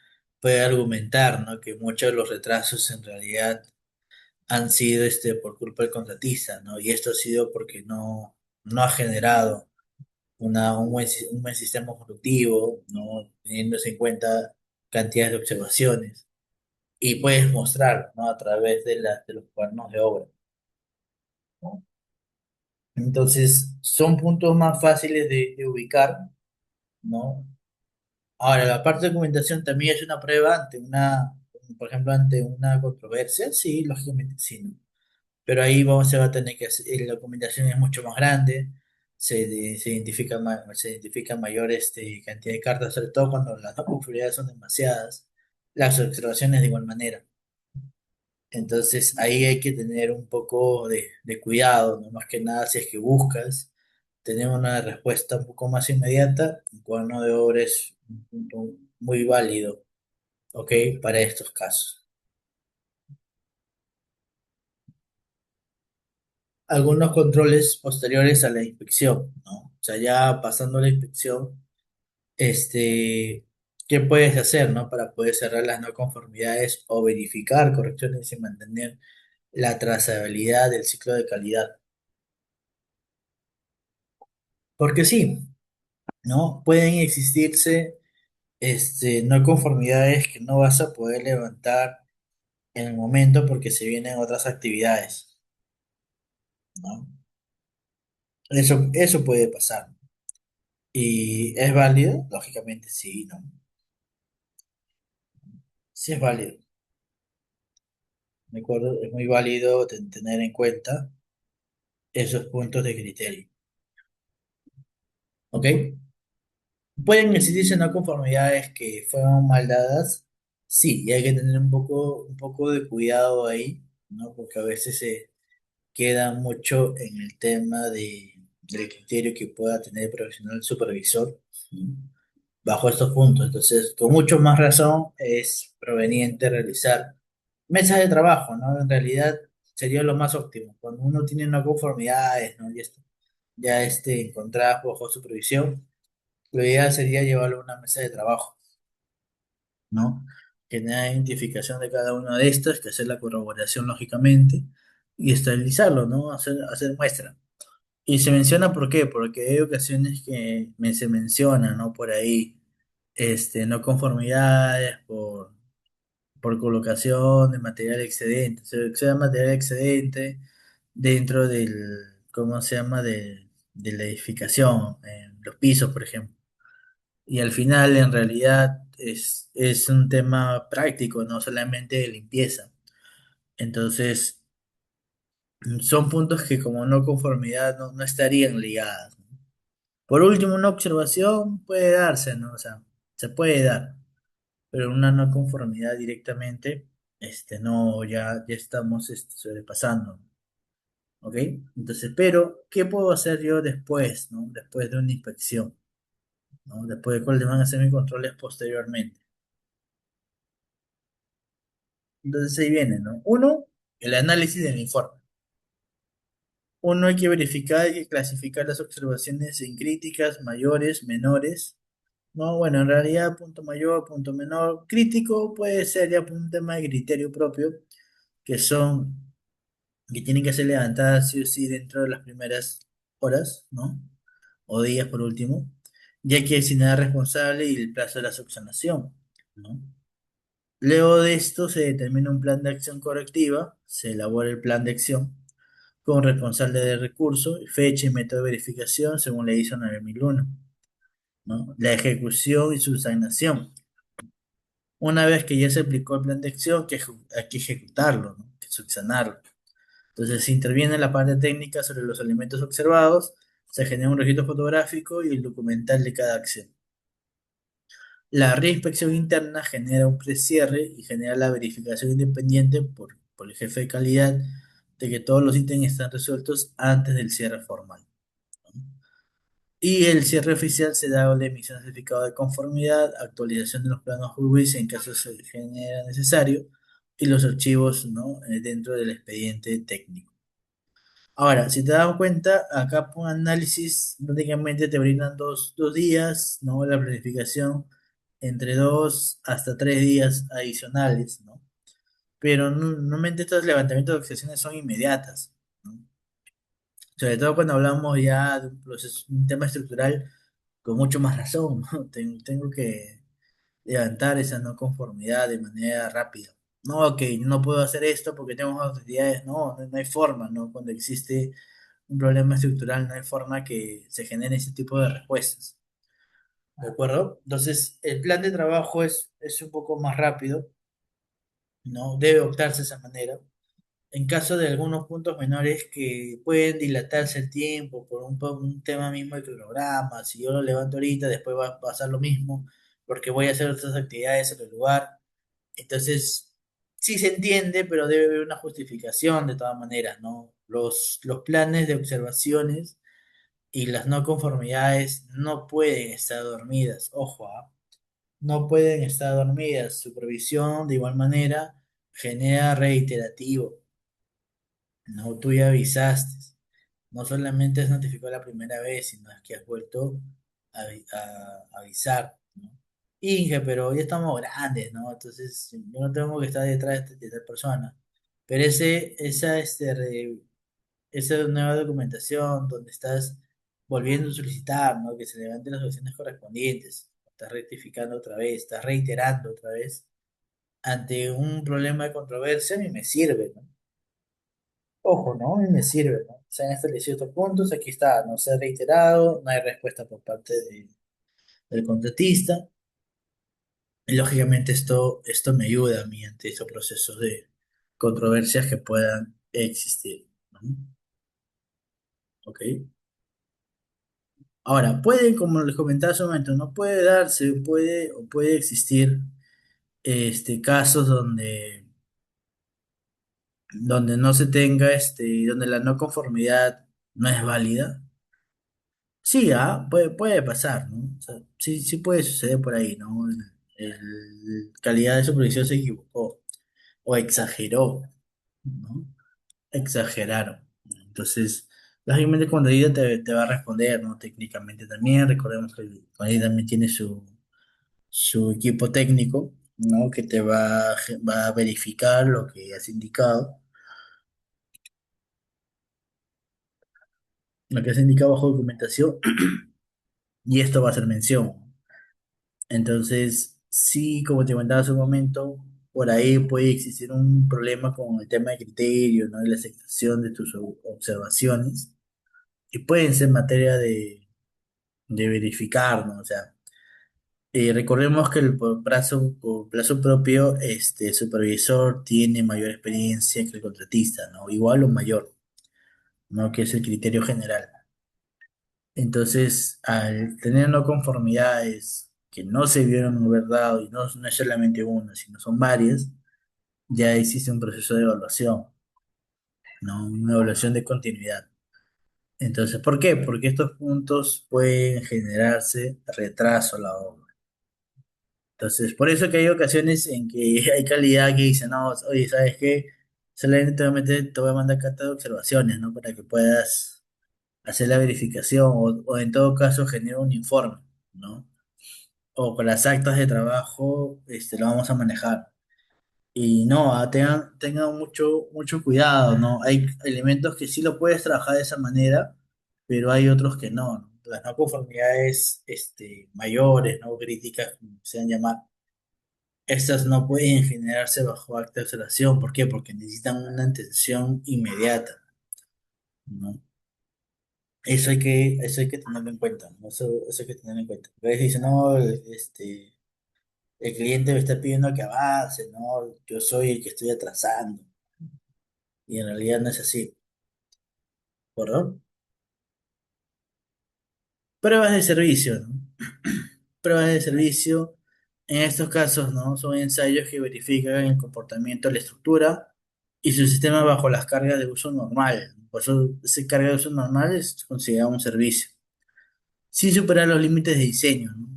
puede argumentar, ¿no? Que muchos de los retrasos en realidad han sido por culpa del contratista, ¿no? Y esto ha sido porque no ha generado un buen sistema productivo, ¿no? Teniéndose en cuenta cantidades de observaciones. Y puedes mostrar, ¿no? A través de los cuadernos de obra, ¿no? Entonces, son puntos más fáciles de ubicar, ¿no? Ahora, la parte de documentación también es una prueba ante por ejemplo, ante una controversia, sí, lógicamente sí, ¿no? Pero ahí se va a tener que hacer, la documentación es mucho más grande, se identifica mayor cantidad de cartas, sobre todo cuando las no conformidades son demasiadas, las observaciones de igual manera. Entonces ahí hay que tener un poco de cuidado, no más que nada si es que buscas tener una respuesta un poco más inmediata, un cuaderno de obra es un punto muy válido, ¿ok? Para estos casos. Algunos controles posteriores a la inspección, ¿no? O sea, ya pasando la inspección, ¿qué puedes hacer, ¿no? Para poder cerrar las no conformidades o verificar correcciones y mantener la trazabilidad del ciclo de calidad. Porque sí, ¿no? Pueden existirse, no conformidades que no vas a poder levantar en el momento porque se vienen otras actividades, ¿no? Eso puede pasar. ¿Y es válido? Lógicamente sí, ¿no? Sí es válido. ¿De acuerdo? Es muy válido tener en cuenta esos puntos de criterio. ¿Ok? ¿Pueden existirse no conformidades que fueron mal dadas? Sí, y hay que tener un poco de cuidado ahí, ¿no? Porque a veces se queda mucho en el tema del criterio que pueda tener el profesional supervisor, ¿no? Bajo estos puntos. Entonces, con mucho más razón es proveniente realizar mesas de trabajo, ¿no? En realidad sería lo más óptimo. Cuando uno tiene una conformidad, ¿no? Ya encontradas bajo supervisión, lo ideal sería llevarlo a una mesa de trabajo, ¿no? Generar identificación de cada una de estas, que hacer la corroboración lógicamente, y estabilizarlo, ¿no? Hacer muestra. Y se menciona por qué, porque hay ocasiones que se menciona, ¿no? Por ahí, no conformidades por colocación de material excedente. Se excede material excedente dentro ¿cómo se llama? De la edificación, en los pisos, por ejemplo. Y al final, en realidad, es un tema práctico, no solamente de limpieza. Entonces, son puntos que como no conformidad no estarían ligadas. Por último, una observación puede darse, ¿no? O sea, se puede dar, pero una no conformidad directamente, no, ya estamos sobrepasando, ¿ok? Entonces, pero, ¿qué puedo hacer yo después, ¿no? Después de una inspección, ¿no? Después de cuáles van a ser mis controles posteriormente. Entonces ahí viene, ¿no? Uno, el análisis del informe. Uno, hay que verificar y clasificar las observaciones en críticas, mayores, menores. No, bueno, en realidad punto mayor, punto menor, crítico puede ser ya por un tema de criterio propio, que son, que tienen que ser levantadas sí o sí dentro de las primeras horas, ¿no? O días por último, ya que si nada responsable y el plazo de la subsanación, ¿no? Luego de esto se determina un plan de acción correctiva, se elabora el plan de acción con responsable de recurso, fecha y método de verificación según la ISO 9001, ¿no? La ejecución y subsanación. Una vez que ya se aplicó el plan de acción, hay que ejecutarlo, ¿no? Que subsanarlo. Entonces se interviene en la parte técnica sobre los elementos observados, se genera un registro fotográfico y el documental de cada acción. La reinspección interna genera un precierre y genera la verificación independiente por el jefe de calidad de que todos los ítems están resueltos antes del cierre formal, ¿no? Y el cierre oficial se da la emisión de certificado de conformidad, actualización de los planos UBIS en caso se genera necesario, y los archivos, ¿no? Dentro del expediente técnico. Ahora, si te das cuenta, acá por análisis prácticamente te brindan dos días, ¿no? La planificación entre 2 hasta 3 días adicionales, ¿no? Pero normalmente estos levantamientos de objeciones son inmediatas, ¿no? Sobre todo cuando hablamos ya de un proceso, un tema estructural con mucho más razón, ¿no? Tengo que levantar esa no conformidad de manera rápida. No, que no puedo hacer esto porque tengo más actividades. No, no hay forma, ¿no? Cuando existe un problema estructural, no hay forma que se genere ese tipo de respuestas. ¿De acuerdo? Entonces, el plan de trabajo es un poco más rápido, ¿no? Debe optarse de esa manera. En caso de algunos puntos menores que pueden dilatarse el tiempo por un tema mismo de cronograma, si yo lo levanto ahorita, después va a pasar lo mismo, porque voy a hacer otras actividades en el lugar. Entonces, sí se entiende, pero debe haber una justificación de todas maneras, ¿no? Los planes de observaciones y las no conformidades no pueden estar dormidas, ojo, ¿ah? No pueden estar dormidas. Supervisión, de igual manera, genera reiterativo. No, tú ya avisaste. No solamente has notificado la primera vez, sino es que has vuelto a avisar, ¿no? Inge, pero ya estamos grandes, ¿no? Entonces, yo no tengo que estar detrás de esta persona. Pero esa nueva documentación donde estás volviendo a solicitar, ¿no? Que se levanten las acciones correspondientes. Estás rectificando otra vez, estás reiterando otra vez. Ante un problema de controversia, a mí me sirve, ¿no? Ojo, ¿no? Y me sirve, ¿no? Se han establecido estos puntos, aquí está, no se ha reiterado, no hay respuesta por parte del contratista, y lógicamente esto me ayuda a mí ante estos procesos de controversias que puedan existir, ¿no? ¿Ok? Ahora, puede, como les comentaba hace un momento, no puede darse, puede o puede existir casos donde no se tenga, donde la no conformidad no es válida. Sí, puede pasar, ¿no? O sea, sí, sí puede suceder por ahí, ¿no? Calidad de supervisión se equivocó o exageró, ¿no? Exageraron. Entonces, lógicamente cuando ella te va a responder, ¿no? Técnicamente también, recordemos que cuando ella también tiene su equipo técnico, ¿no? Que va a verificar lo que has indicado, lo que has indicado bajo documentación, y esto va a ser mención. Entonces, sí, como te comentaba hace un momento, por ahí puede existir un problema con el tema de criterio, ¿no? Y la aceptación de tus observaciones, y pueden ser materia de verificar, ¿no? O sea, recordemos que por plazo propio, el supervisor tiene mayor experiencia que el contratista, ¿no? Igual o mayor, ¿no? Que es el criterio general. Entonces, al tener no conformidades que no se vieron en verdad, y no es solamente una, sino son varias, ya existe un proceso de evaluación, ¿no? Una evaluación de continuidad. Entonces, ¿por qué? Porque estos puntos pueden generarse retraso a la obra. Entonces, por eso que hay ocasiones en que hay calidad que dice, no, oye, ¿sabes qué? Solamente te voy a mandar carta de observaciones, ¿no? Para que puedas hacer la verificación o en todo caso genera un informe, ¿no? O con las actas de trabajo, lo vamos a manejar. Y no, tengan mucho cuidado, ¿no? Hay elementos que sí lo puedes trabajar de esa manera, pero hay otros que no, ¿no? Las no conformidades, mayores, ¿no? Críticas, como sean llamar, estas no pueden generarse bajo acta de observación. ¿Por qué? Porque necesitan una atención inmediata, ¿no? Eso hay que tenerlo en cuenta, ¿no? Eso hay que tenerlo en cuenta. A veces dicen, no, el cliente me está pidiendo que avance, ¿no? Yo soy el que estoy atrasando. Y en realidad no es así, ¿verdad? Pruebas de servicio, ¿no? Pruebas de servicio, en estos casos, ¿no? Son ensayos que verifican el comportamiento de la estructura y su sistema bajo las cargas de uso normal. Por eso, esa carga de uso normal es considerado un servicio, sin superar los límites de diseño, ¿no?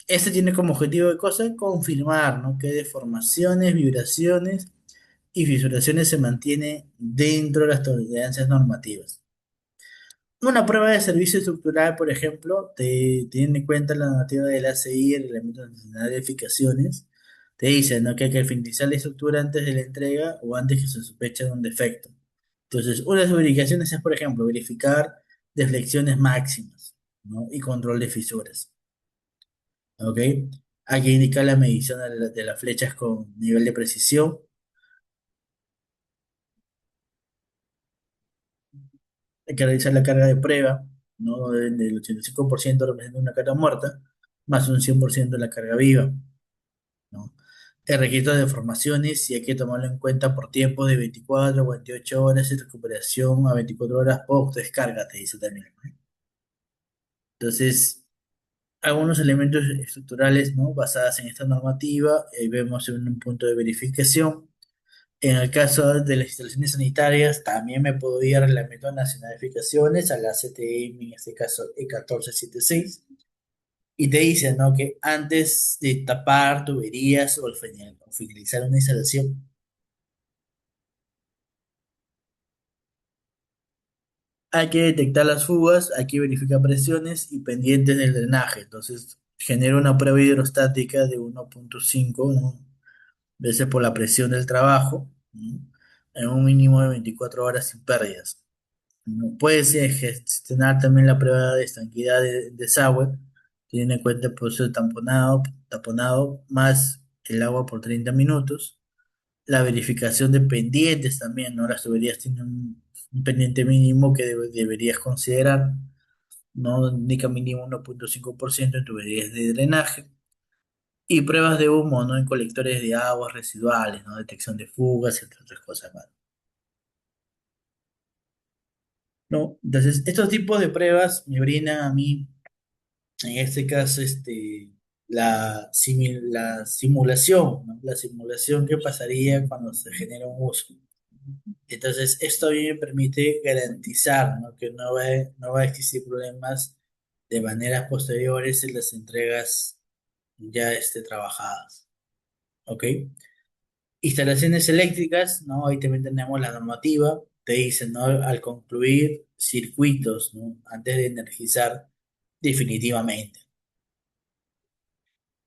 Este tiene como objetivo de cosa confirmar, ¿no? Que hay deformaciones, vibraciones y fisuraciones se mantiene dentro de las tolerancias normativas. Una prueba de servicio estructural, por ejemplo, te tiene en cuenta la normativa del ACI, el Reglamento Nacional de Edificaciones, te dice, ¿no? Que hay que finalizar la estructura antes de la entrega o antes que se sospeche de un defecto. Entonces, una de las verificaciones es, por ejemplo, verificar deflexiones máximas, ¿no? Y control de fisuras, ¿ok? Hay que indicar la medición de las flechas con nivel de precisión. Hay que realizar la carga de prueba, ¿no? Del 85% representa una carga muerta, más un 100% de la carga viva, ¿no? El registro de deformaciones, y hay que tomarlo en cuenta por tiempo de 24 a 48 horas y recuperación a 24 horas post descarga, te dice también, ¿no? Entonces, algunos elementos estructurales, ¿no? Basadas en esta normativa, vemos en un punto de verificación. En el caso de las instalaciones sanitarias, también me puedo ir al Reglamento Nacional de Edificaciones, a la CTM, en este caso E1476, y te dice, ¿no? Que antes de tapar tuberías o finalizar una instalación, hay que detectar las fugas, hay que verificar presiones y pendientes del drenaje. Entonces, genera una prueba hidrostática de 1.5, ¿no? Veces por la presión del trabajo, ¿no? En un mínimo de 24 horas sin pérdidas. No puedes gestionar también la prueba de estanquidad de desagüe, teniendo en cuenta el proceso de taponado más el agua por 30 minutos. La verificación de pendientes también, ¿no? Las tuberías tienen un pendiente mínimo que deberías considerar, ¿no? Indica mínimo 1.5% en tuberías de drenaje. Y pruebas de humo, ¿no? En colectores de aguas residuales, ¿no? Detección de fugas, entre otras cosas más. ¿No? Entonces, estos tipos de pruebas me brindan a mí, en este caso, la simulación, ¿no? La simulación que pasaría cuando se genera un uso. Entonces, esto a mí me permite garantizar, ¿no? Que no va a existir problemas de maneras posteriores en las entregas ya trabajadas. ¿Ok? Instalaciones eléctricas, ¿no? Ahí también tenemos la normativa, te dicen, ¿no? Al concluir circuitos, ¿no? Antes de energizar definitivamente.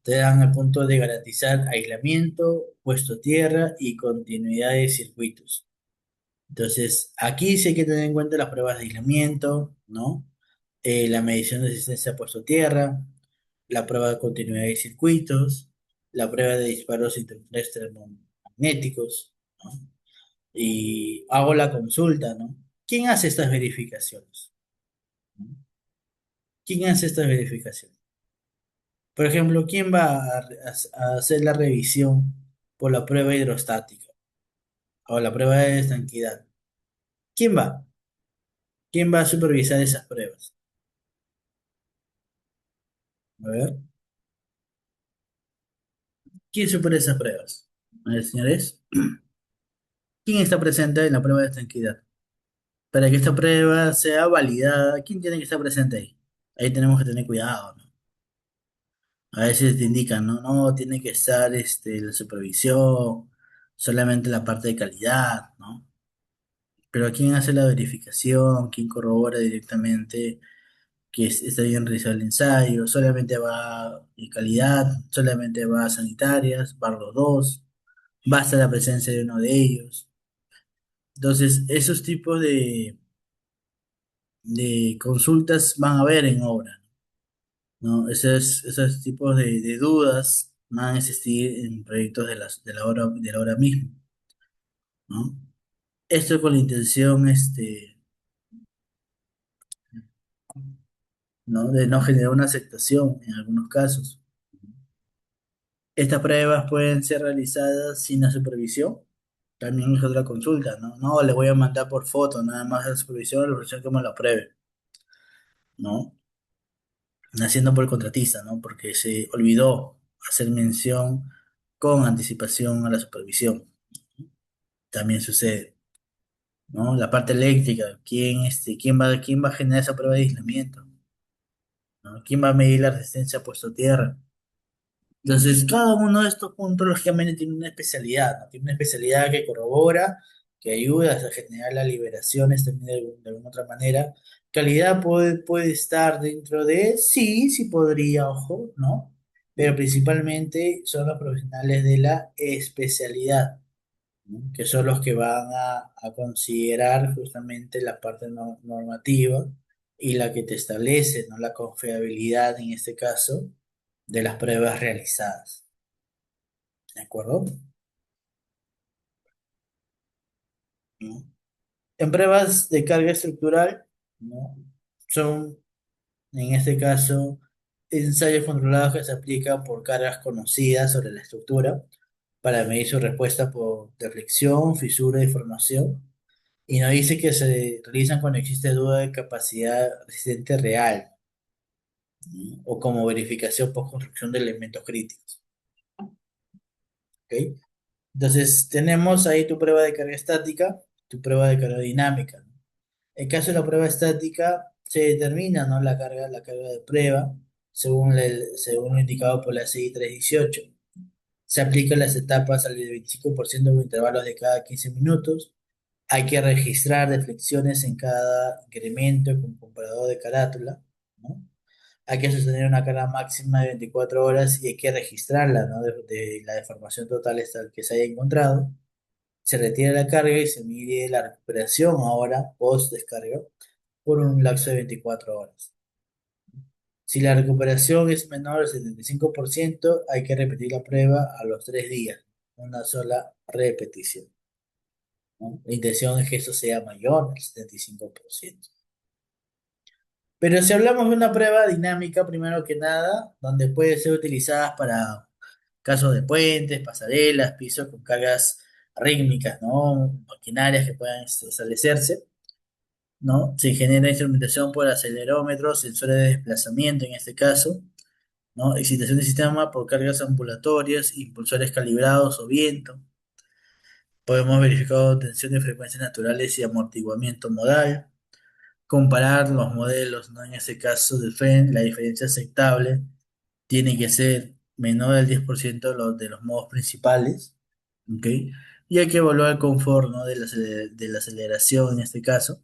Te dan el punto de garantizar aislamiento, puesto a tierra y continuidad de circuitos. Entonces, aquí sí hay que tener en cuenta las pruebas de aislamiento, ¿no? La medición de resistencia a puesto a tierra, la prueba de continuidad de circuitos, la prueba de disparos interferentes magnéticos, ¿no? Y hago la consulta, ¿no? ¿Quién hace estas verificaciones? ¿No? ¿Quién hace estas verificaciones? Por ejemplo, ¿quién va a hacer la revisión por la prueba hidrostática o la prueba de estanquidad? ¿Quién va? ¿Quién va a supervisar esas pruebas? A ver, ¿quién supera esas pruebas? A ver, señores, ¿quién está presente en la prueba de estanquidad? Para que esta prueba sea validada, ¿quién tiene que estar presente ahí? Ahí tenemos que tener cuidado, ¿no? A veces te indican, no, no, tiene que estar la supervisión, solamente la parte de calidad, ¿no? Pero ¿quién hace la verificación? ¿Quién corrobora directamente que está bien realizado el ensayo? ¿Solamente va en calidad? ¿Solamente va a sanitarias? ¿Va a los dos? ¿Basta la presencia de uno de ellos? Entonces, esos tipos de consultas van a haber en obra, ¿no? Esos tipos de dudas van a existir en proyectos de la obra misma, ¿no? Esto con la intención, ¿no? De no generar una aceptación en algunos casos. Estas pruebas pueden ser realizadas sin la supervisión. También es otra consulta, ¿no? No, le voy a mandar por foto, nada más a la supervisión que me lo apruebe, ¿no? Haciendo por el contratista, ¿no? Porque se olvidó hacer mención con anticipación a la supervisión. También sucede, ¿no? La parte eléctrica, quién va a generar esa prueba de aislamiento? ¿No? ¿Quién va a medir la resistencia a puesto a tierra? Entonces, cada uno de estos puntos, lógicamente, tiene una especialidad, ¿no? Tiene una especialidad que corrobora, que ayuda a generar las liberaciones también de alguna otra manera. Calidad puede estar dentro de, sí, sí podría, ojo, ¿no? Pero principalmente son los profesionales de la especialidad, ¿no? Que son los que van a considerar justamente la parte normativa y la que te establece, ¿no? La confiabilidad, en este caso, de las pruebas realizadas. ¿De acuerdo? ¿No? En pruebas de carga estructural, ¿no? Son, en este caso, ensayos controlados que se aplican por cargas conocidas sobre la estructura para medir su respuesta por deflexión, fisura y formación. Y nos dice que se realizan cuando existe duda de capacidad resistente real, ¿no? O como verificación por construcción de elementos críticos. ¿Ok? Entonces, tenemos ahí tu prueba de carga estática, tu prueba de carga dinámica. En caso de la prueba estática, se determina, ¿no? La carga de prueba según lo indicado por la CI 318. Se aplican las etapas al 25% con intervalos de cada 15 minutos. Hay que registrar deflexiones en cada incremento con comparador de carátula, ¿no? Hay que sostener una carga máxima de 24 horas y hay que registrarla, ¿no? De la deformación total hasta el que se haya encontrado. Se retira la carga y se mide la recuperación ahora post descarga por un lapso de 24 horas. Si la recuperación es menor al 75%, hay que repetir la prueba a los 3 días, una sola repetición, ¿no? La intención es que esto sea mayor al 75%. Pero si hablamos de una prueba dinámica, primero que nada, donde puede ser utilizada para casos de puentes, pasarelas, pisos con cargas rítmicas, ¿no? Maquinarias que puedan establecerse, ¿no? Se genera instrumentación por acelerómetros, sensores de desplazamiento en este caso, ¿no? Excitación del sistema por cargas ambulatorias, impulsores calibrados o viento. Podemos verificar tensión de frecuencias naturales y amortiguamiento modal. Comparar los modelos, ¿no? En ese caso del FEN, la diferencia aceptable tiene que ser menor del 10% de los modos principales, ¿ok? Y hay que evaluar el confort, ¿no? De la aceleración en este caso,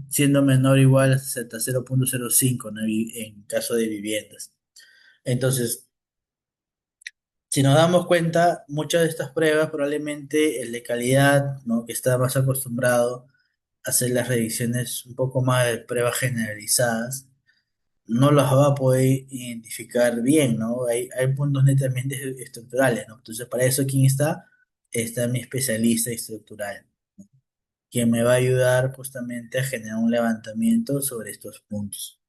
siendo menor o igual hasta 0,05, ¿no? En caso de viviendas. Entonces, si nos damos cuenta, muchas de estas pruebas, probablemente el de calidad, ¿no? Que está más acostumbrado a hacer las revisiones un poco más de pruebas generalizadas, no las va a poder identificar bien, ¿no? Hay puntos netamente estructurales, ¿no? Entonces, para eso, ¿quién está? Está mi especialista estructural, quien me va a ayudar justamente a generar un levantamiento sobre estos puntos.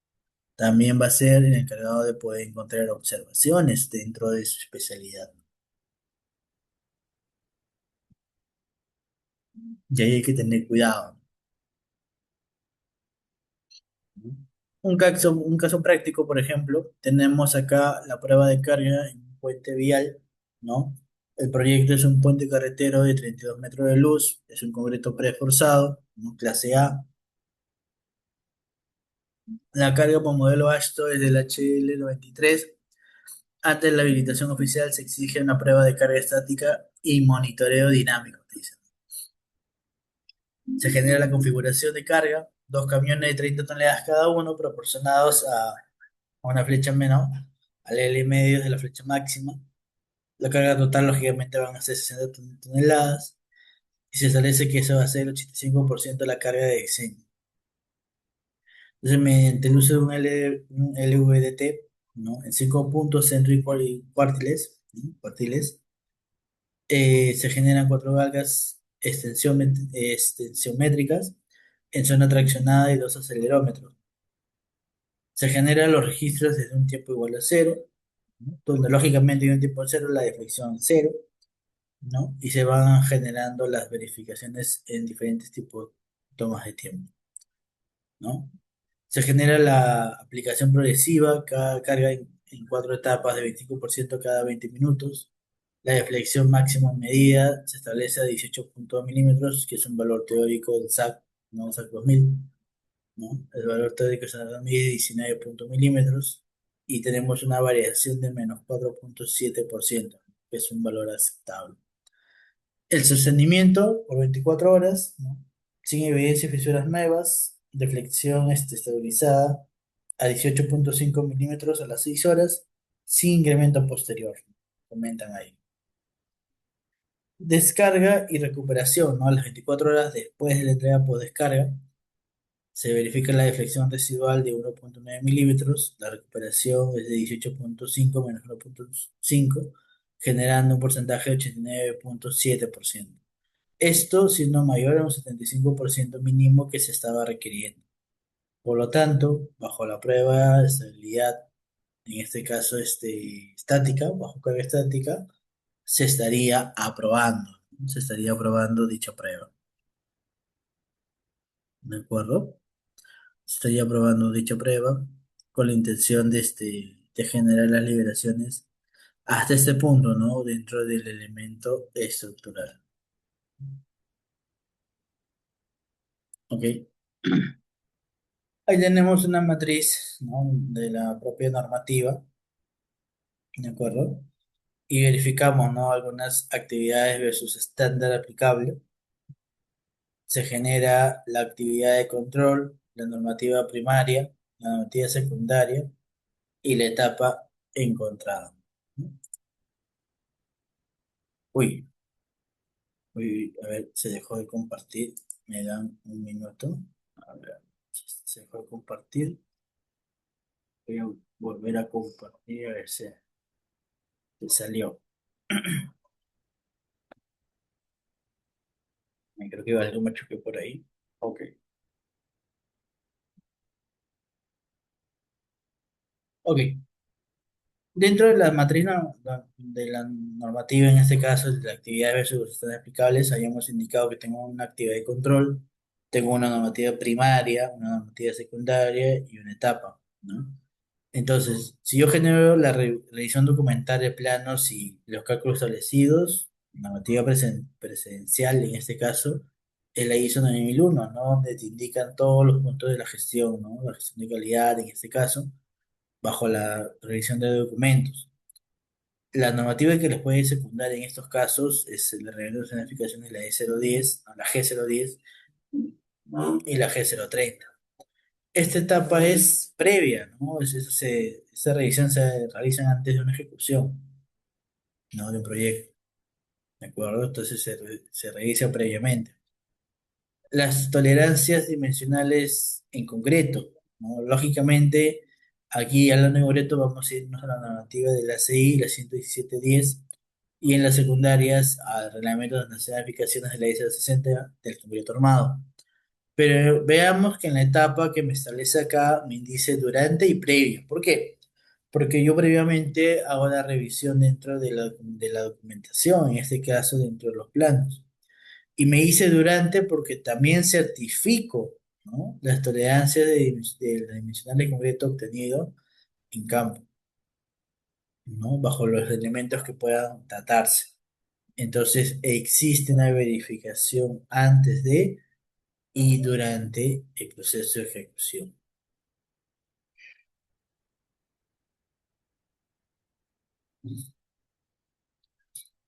También va a ser el encargado de poder encontrar observaciones dentro de su especialidad. Y ahí hay que tener cuidado, ¿no? Un caso práctico, por ejemplo, tenemos acá la prueba de carga en un puente vial, ¿no? El proyecto es un puente carretero de 32 metros de luz, es un concreto preforzado, ¿no? Clase A. La carga por modelo ASTO es del HL93. Antes de la habilitación oficial se exige una prueba de carga estática y monitoreo dinámico, dice. Se genera la configuración de carga, dos camiones de 30 toneladas cada uno, proporcionados a una flecha menor, al L medio de la flecha máxima. La carga total, lógicamente, van a ser 60 toneladas y se establece que eso va a ser el 85% de la carga de diseño. Entonces, mediante el uso de un LVDT, ¿no? En 5 puntos centro y cuartiles, ¿no? Cuartiles, se generan 4 valgas extensiométricas en zona traccionada y dos acelerómetros. Se generan los registros desde un tiempo igual a cero, ¿no? Donde lógicamente en un tiempo cero la deflexión es cero, ¿no? Y se van generando las verificaciones en diferentes tipos de tomas de tiempo, ¿no? Se genera la aplicación progresiva, cada carga en 4 etapas de 25% cada 20 minutos. La deflexión máxima medida se establece a 18,2 milímetros, que es un valor teórico del SAC, ¿no? SAC 2000, ¿no? El valor teórico se mide 19 milímetros. y tenemos una variación de -4,7%, que es un valor aceptable. El sostenimiento por 24 horas, ¿no? Sin evidencia de fisuras nuevas, deflexión estabilizada a 18,5 milímetros a las 6 horas, sin incremento posterior, comentan ahí. Descarga y recuperación, ¿no? A las 24 horas después de la entrega por descarga, se verifica la deflexión residual de 1,9 milímetros, la recuperación es de 18,5 menos 1,5, generando un porcentaje de 89,7%. Esto siendo mayor a un 75% mínimo que se estaba requiriendo. Por lo tanto, bajo la prueba de estabilidad, en este caso estática, bajo carga estática, se estaría aprobando, ¿no? Se estaría aprobando dicha prueba. ¿De acuerdo? Se estaría aprobando dicha prueba con la intención de generar las liberaciones hasta este punto, ¿no? Dentro del elemento estructural. ¿Ok? Ahí tenemos una matriz, ¿no? De la propia normativa, ¿de acuerdo? Y verificamos, ¿no? Algunas actividades versus estándar aplicable. Se genera la actividad de control, la normativa primaria, la normativa secundaria y la etapa encontrada. Uy, a ver, se dejó de compartir. Me dan un minuto. A ver, se dejó de compartir. Voy a volver a compartir a ver si se salió. Me creo que algo me choqué por ahí. Ok. Ok. Dentro de la matriz de la normativa, en este caso, de la actividad versus los estados aplicables, habíamos indicado que tengo una actividad de control, tengo una normativa primaria, una normativa secundaria y una etapa, ¿no? Entonces, si yo genero la revisión documental de planos y los cálculos establecidos, normativa presencial en este caso, es la ISO 9001, ¿no? Donde te indican todos los puntos de la gestión, ¿no? La gestión de calidad en este caso, bajo la revisión de documentos. La normativa que les puede secundar en estos casos es la reglamento de certificación de la E010, la G010 y la G030. Esta etapa es previa, ¿no? Esta revisión se realiza antes de una ejecución, ¿no? De un proyecto, ¿de acuerdo? Entonces se revisa previamente. Las tolerancias dimensionales en concreto, ¿no? Lógicamente, aquí hablando en concreto vamos a irnos a la normativa de la CI, la 11710, y en las secundarias al reglamento de nacional de aplicaciones de la ISO 60 del concreto armado. Pero veamos que en la etapa que me establece acá me dice durante y previo. ¿Por qué? Porque yo previamente hago la revisión dentro de la documentación, en este caso dentro de los planos. Y me hice durante porque también certifico, ¿no? Las tolerancias de la dimensional de concreto obtenido en campo, ¿no? Bajo los elementos que puedan tratarse. Entonces existe una verificación antes de y durante el proceso de ejecución.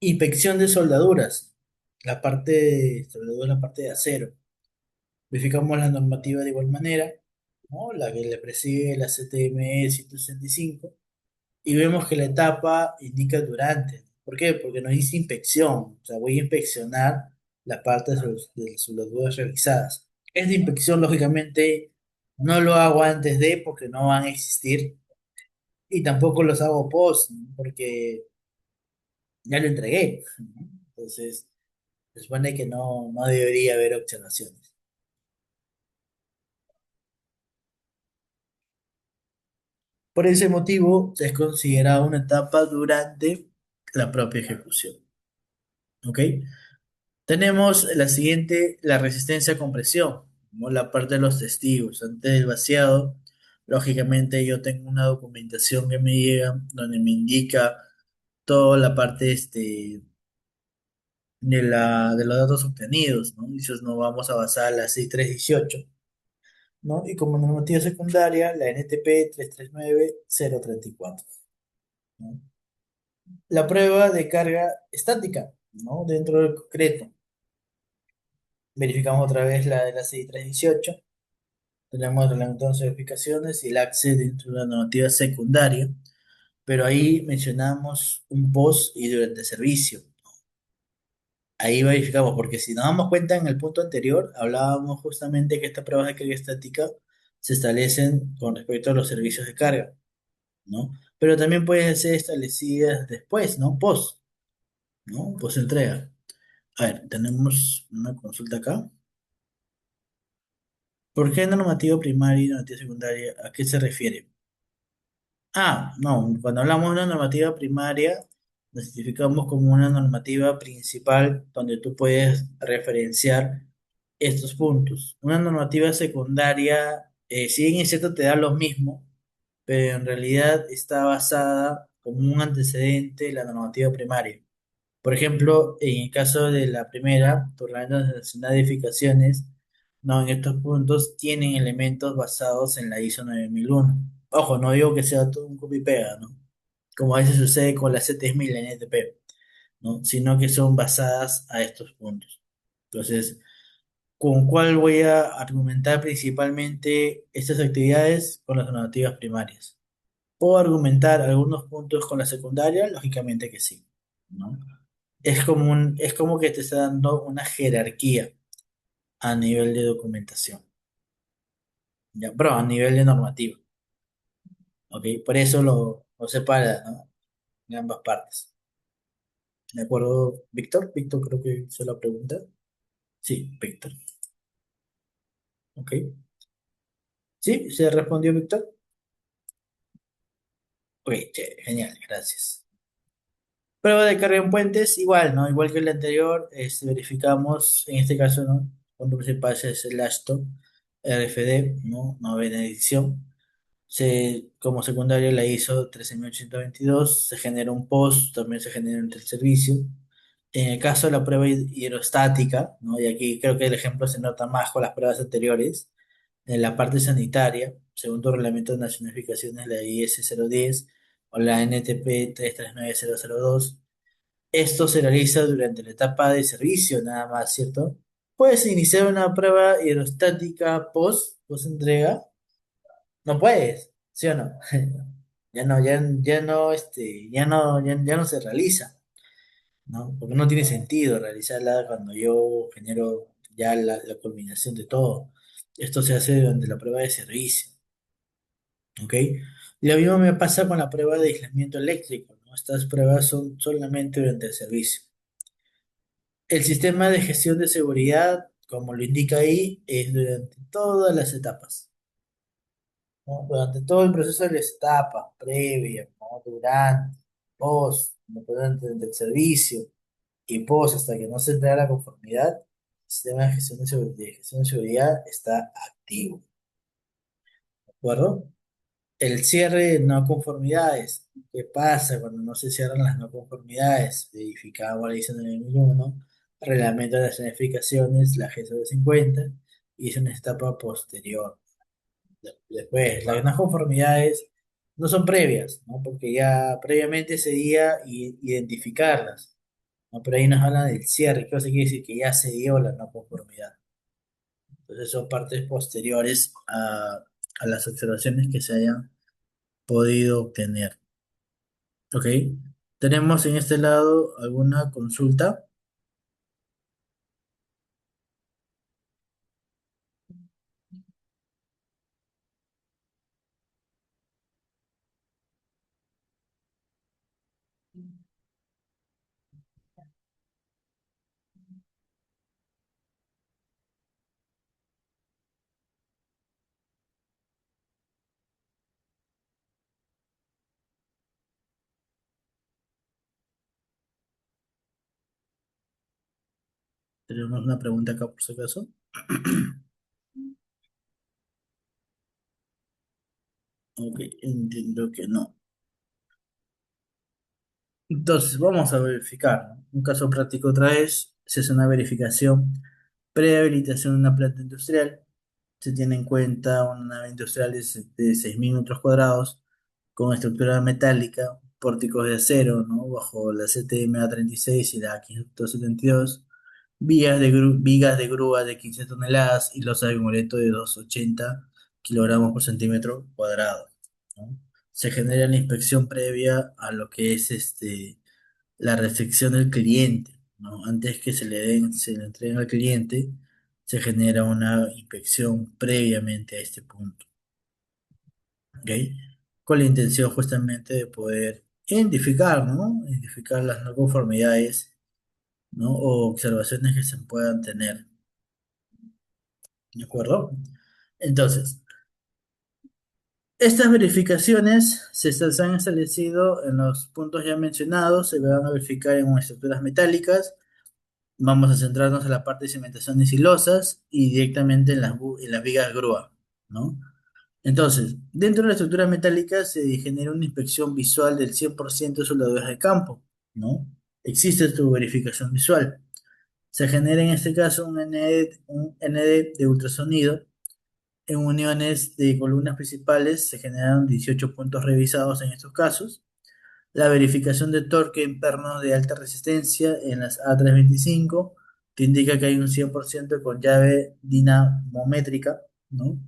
Inspección de soldaduras. La parte de soldadura, la parte de acero. Verificamos la normativa de igual manera, ¿no? La que le preside la CTM 165 y vemos que la etapa indica durante. ¿Por qué? Porque nos dice inspección, o sea, voy a inspeccionar la parte de las soldaduras realizadas. Esta inspección, lógicamente, no lo hago antes de porque no van a existir y tampoco los hago post, ¿no? Porque ya lo entregué, ¿no? Entonces, se supone que no debería haber observaciones. Por ese motivo, se es considerada una etapa durante la propia ejecución. ¿Ok? Tenemos la siguiente, la resistencia a compresión, como la parte de los testigos. Antes del vaciado, lógicamente yo tengo una documentación que me llega donde me indica toda la parte de los datos obtenidos, ¿no? Y eso nos vamos a basar en la 6318 ¿no? Y como normativa secundaria, la NTP 339-034, ¿no? La prueba de carga estática, ¿no? Dentro del concreto. Verificamos otra vez la de la 6318. Tenemos el reglamento de certificaciones y el AXE dentro de la normativa secundaria, pero ahí mencionamos un post y durante servicio. Ahí verificamos, porque si nos damos cuenta en el punto anterior, hablábamos justamente que estas pruebas de carga estática se establecen con respecto a los servicios de carga, ¿no? Pero también pueden ser establecidas después, ¿no? Post, ¿no? Post entrega. A ver, tenemos una consulta acá. ¿Por qué normativa primaria y normativa secundaria? ¿A qué se refiere? Ah, no, cuando hablamos de una normativa primaria, nos identificamos como una normativa principal donde tú puedes referenciar estos puntos. Una normativa secundaria, si bien es cierto, te da lo mismo, pero en realidad está basada como un antecedente de la normativa primaria. Por ejemplo, en el caso de la primera, tu Reglamento Nacional de Edificaciones, no, en estos puntos tienen elementos basados en la ISO 9001. Ojo, no digo que sea todo un copy-pega, ¿no? Como a veces sucede con la C3000 NTP, ¿no? Sino que son basadas a estos puntos. Entonces, ¿con cuál voy a argumentar principalmente estas actividades? Con las normativas primarias. ¿Puedo argumentar algunos puntos con la secundaria? Lógicamente que sí, ¿no? Es como que te está dando una jerarquía a nivel de documentación, ¿ya? Pero a nivel de normativa, ¿ok? Por eso lo separa, ¿no? En ambas partes. ¿De acuerdo, Víctor? Víctor creo que hizo la pregunta. Sí, Víctor. ¿Ok? ¿Sí? ¿Se respondió Víctor? Ok, chévere, genial, gracias. Prueba de carga en puentes, igual, ¿no? Igual que el anterior, verificamos, en este caso, ¿no? Cuando principal es el ASTO, RFD, ¿no? Novena edición. Como secundaria la ISO 13822, se genera un post, también se genera entre el servicio. En el caso de la prueba hidrostática, ¿no? Y aquí creo que el ejemplo se nota más con las pruebas anteriores, en la parte sanitaria, según tu reglamento de nacionalificaciones, la IS 010 o la NTP 339002, esto se realiza durante la etapa de servicio, nada más, ¿cierto? Puedes iniciar una prueba hidrostática post entrega. No puedes, ¿sí o no? Ya no se realiza, ¿no? Porque no tiene sentido realizarla cuando yo genero ya la culminación de todo. Esto se hace durante la prueba de servicio, ¿ok? Lo mismo me pasa con la prueba de aislamiento eléctrico, ¿no? Estas pruebas son solamente durante el servicio. El sistema de gestión de seguridad, como lo indica ahí, es durante todas las etapas, ¿no? Durante todo el proceso de las etapas, previa, ¿no? Durante, post, ¿no? Durante el servicio y post, hasta que no se entrega la conformidad, el sistema de gestión de seguridad está activo, ¿de acuerdo? El cierre de no conformidades. ¿Qué pasa cuando no se cierran las no conformidades? Verificamos la ISO 9001, reglamento de las certificaciones, la GSO 50, y es una etapa posterior. Después, las no conformidades no son previas, ¿no? Porque ya previamente sería identificarlas, ¿no? Pero ahí nos hablan del cierre, que eso quiere decir que ya se dio la no conformidad. Entonces son partes posteriores a las observaciones que se hayan podido obtener. Ok. Tenemos en este lado alguna consulta. Tenemos una pregunta acá por si acaso. Ok, entiendo que no. Entonces, vamos a verificar, ¿no? Un caso práctico otra vez. Se hace una verificación prehabilitación de una planta industrial. se tiene en cuenta una nave industrial de 6.000 metros cuadrados con estructura metálica, pórticos de acero, ¿no? Bajo la CTM A36 y la A572, vigas de grúa de 15 toneladas y losa de concreto de 280 kilogramos por centímetro cuadrado, ¿no? Se genera la inspección previa a lo que es la recepción del cliente, ¿no? Antes que se le entreguen al cliente, se genera una inspección previamente a este punto, ¿ok? Con la intención justamente de poder identificar, ¿no? Identificar las no conformidades, ¿no? O observaciones que se puedan tener, ¿de acuerdo? Entonces, estas verificaciones se han establecido en los puntos ya mencionados, se van a verificar en estructuras metálicas. Vamos a centrarnos en la parte de cimentaciones y losas y directamente en en las vigas grúa, ¿no? Entonces, dentro de la estructura metálica se genera una inspección visual del 100% de soldaduras de campo, ¿no? Existe su verificación visual. Se genera en este caso un ND de ultrasonido. En uniones de columnas principales se generan 18 puntos revisados en estos casos. La verificación de torque en pernos de alta resistencia en las A325 te indica que hay un 100% con llave dinamométrica, ¿no?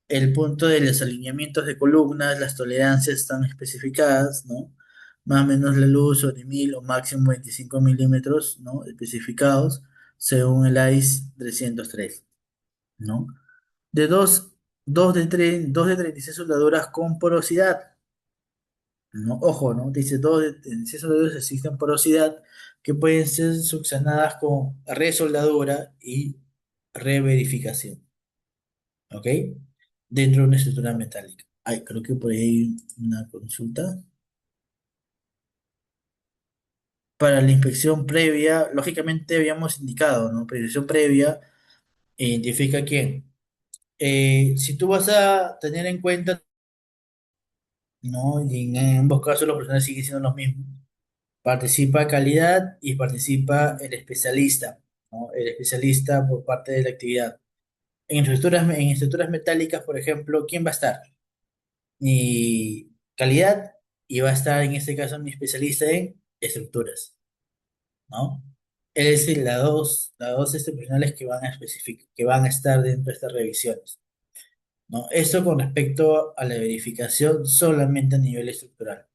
El punto de los alineamientos de columnas, las tolerancias están especificadas, ¿no? Más o menos la luz sobre 1000 o máximo 25 milímetros, ¿no? Especificados según el AIS 303, ¿no? De dos de 36 soldaduras con porosidad, ¿no? Ojo, ¿no? Dice dos de 36 soldaduras existen porosidad que pueden ser subsanadas con resoldadura y reverificación, ¿ok? Dentro de una estructura metálica. Ay, creo que por ahí hay una consulta. Para la inspección previa, lógicamente habíamos indicado, ¿no? Para la inspección previa identifica quién. Si tú vas a tener en cuenta, ¿no? Y en ambos casos los profesionales siguen siendo los mismos. Participa calidad y participa el especialista, ¿no? El especialista por parte de la actividad. En estructuras metálicas, por ejemplo, ¿quién va a estar? Mi calidad y va a estar en este caso mi especialista en estructuras, ¿no? Es decir, las dos profesionales que van a que van a estar dentro de estas revisiones, ¿no? Esto con respecto a la verificación solamente a nivel estructural,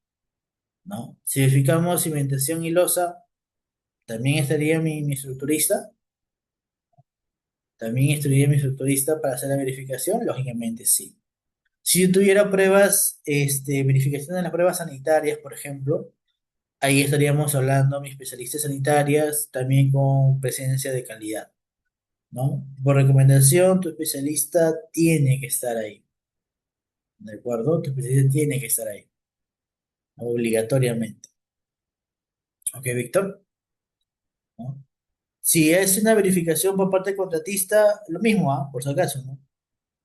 ¿no? Si verificamos cimentación y losa, también estaría mi estructurista, también estaría mi estructurista para hacer la verificación, lógicamente sí. Si yo tuviera pruebas, verificación de las pruebas sanitarias, por ejemplo, ahí estaríamos hablando mis especialistas sanitarias, también con presencia de calidad, ¿no? Por recomendación, tu especialista tiene que estar ahí, ¿de acuerdo? Tu especialista tiene que estar ahí, obligatoriamente. ¿Ok, Víctor? ¿No? Si es una verificación por parte del contratista, lo mismo, ¿ah? Por si acaso, ¿no?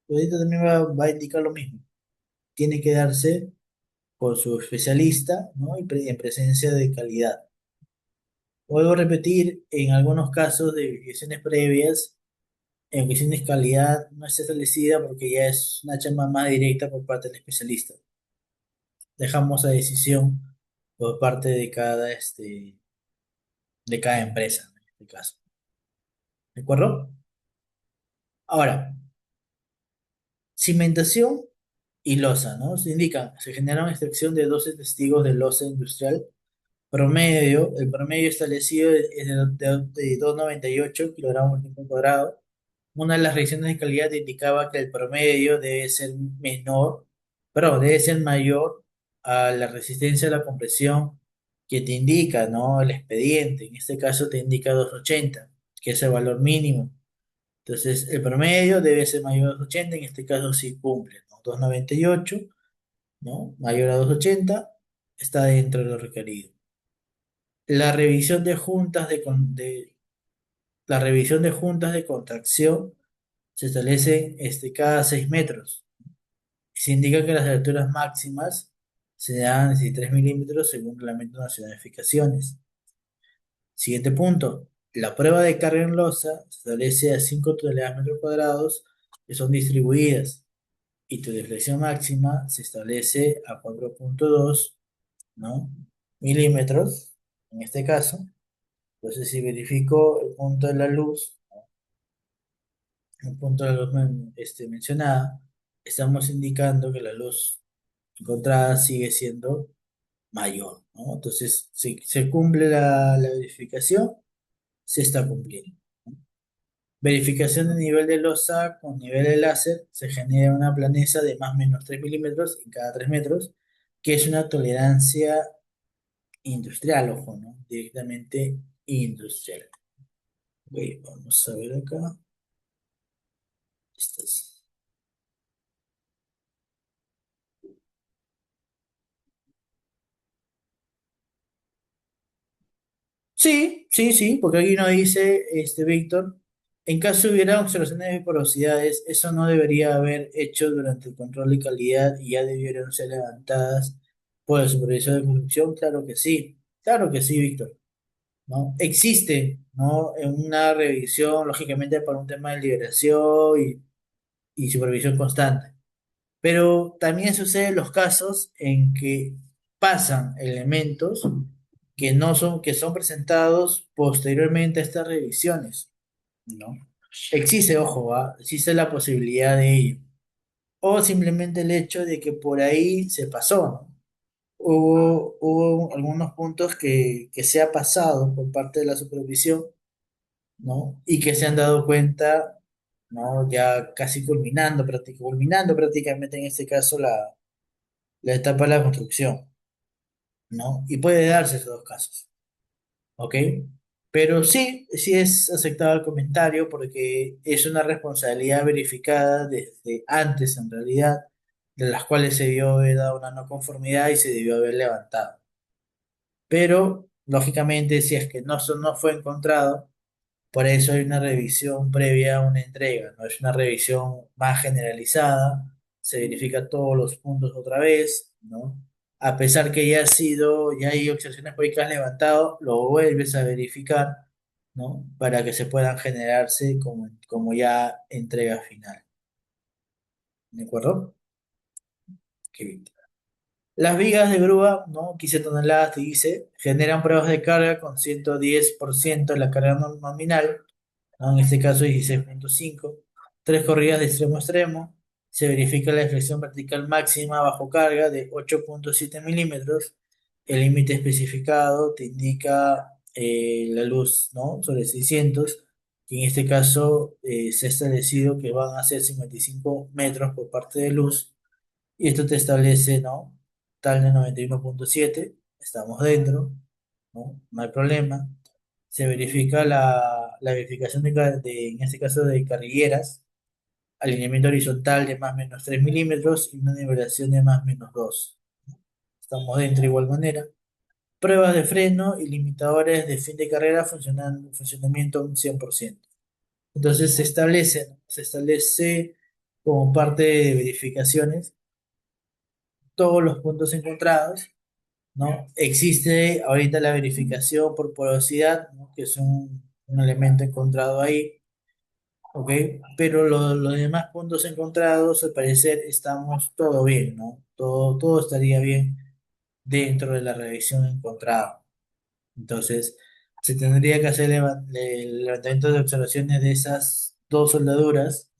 El contratista también va a indicar lo mismo. Tiene que darse con su especialista, ¿no? Y en presencia de calidad. Vuelvo a repetir, en algunos casos de verificaciones previas, en cuestiones de calidad no está establecida porque ya es una chamba más directa por parte del especialista. Dejamos la decisión por parte de cada empresa, en este caso. ¿De acuerdo? Ahora, cimentación y losa, ¿no? Se indica, se genera una extracción de 12 testigos de losa industrial promedio. El promedio establecido es de 2,98 kilogramos por metro cuadrado. Una de las revisiones de calidad indicaba que el promedio debe ser menor, pero debe ser mayor a la resistencia a la compresión que te indica, ¿no? El expediente. En este caso te indica 280, que es el valor mínimo. Entonces, el promedio debe ser mayor a 280, en este caso sí cumple, ¿no? 298, ¿no? Mayor a 280, está dentro de lo requerido. La revisión de juntas la revisión de juntas de contracción se establece cada 6 metros. Se indica que las alturas máximas se dan 13 milímetros según el Reglamento Nacional de Edificaciones. Siguiente punto. La prueba de carga en losa se establece a 5 toneladas metros cuadrados, que son distribuidas y tu deflexión máxima se establece a 4,2, ¿no? milímetros, en este caso. Entonces, si verifico el punto de la luz, el punto de la luz mencionada, estamos indicando que la luz encontrada sigue siendo mayor, ¿no? Entonces, si se cumple la verificación, se está cumpliendo. Verificación de nivel de losa con nivel de láser, se genera una planeza de más o menos 3 milímetros en cada 3 metros, que es una tolerancia industrial, ojo, ¿no? Directamente industrial. Ok, vamos a ver acá. Estas. Sí, sí, sí, porque aquí nos dice, Víctor, en caso hubiera observaciones de porosidades, eso no debería haber hecho durante el control de calidad y ya debieron ser levantadas por el supervisor de producción. Claro que sí, Víctor, ¿no? Existe, ¿no? En una revisión, lógicamente, para un tema de liberación y supervisión constante. Pero también suceden los casos en que pasan elementos que son presentados posteriormente a estas revisiones, ¿no? Existe, ojo, existe la posibilidad de ello. O simplemente el hecho de que por ahí se pasó, ¿no? Hubo algunos puntos que se ha pasado por parte de la supervisión, ¿no? Y que se han dado cuenta, ¿no? Ya casi culminando prácticamente en este caso la etapa de la construcción, ¿no? Y puede darse esos dos casos, ¿ok? Pero sí, sí es aceptado el comentario porque es una responsabilidad verificada desde antes, en realidad, de las cuales se debió haber dado una no conformidad y se debió haber levantado. Pero, lógicamente, si es que no fue encontrado, por eso hay una revisión previa a una entrega, ¿no? Es una revisión más generalizada, se verifica todos los puntos otra vez, ¿no? A pesar que ya hay observaciones por ahí que has levantado, lo vuelves a verificar, ¿no? Para que se puedan generarse como ya entrega final. ¿De acuerdo? Qué bien. Las vigas de grúa, ¿no? 15 toneladas, te dice, generan pruebas de carga con 110% de la carga nominal, ¿no? En este caso 16,5, tres corridas de extremo a extremo, se verifica la deflexión vertical máxima bajo carga de 8,7 milímetros, el límite especificado te indica la luz, ¿no? Sobre 600, y en este caso se ha establecido que van a ser 55 metros por parte de luz, y esto te establece, ¿no? Tal de 91,7, estamos dentro, ¿no? No hay problema. Se verifica la verificación en este caso de carrilleras, alineamiento horizontal de más o menos 3 milímetros y una nivelación de más o menos 2. Estamos dentro de igual manera. Pruebas de freno y limitadores de fin de carrera funcionamiento un 100%. Entonces se establece como parte de verificaciones todos los puntos encontrados, ¿no? Existe ahorita la verificación por porosidad, ¿no? Que es un elemento encontrado ahí, ¿ok? Pero los demás puntos encontrados, al parecer, estamos todo bien, ¿no? Todo estaría bien dentro de la revisión encontrada. Entonces, se tendría que hacer el levantamiento de observaciones de esas dos soldaduras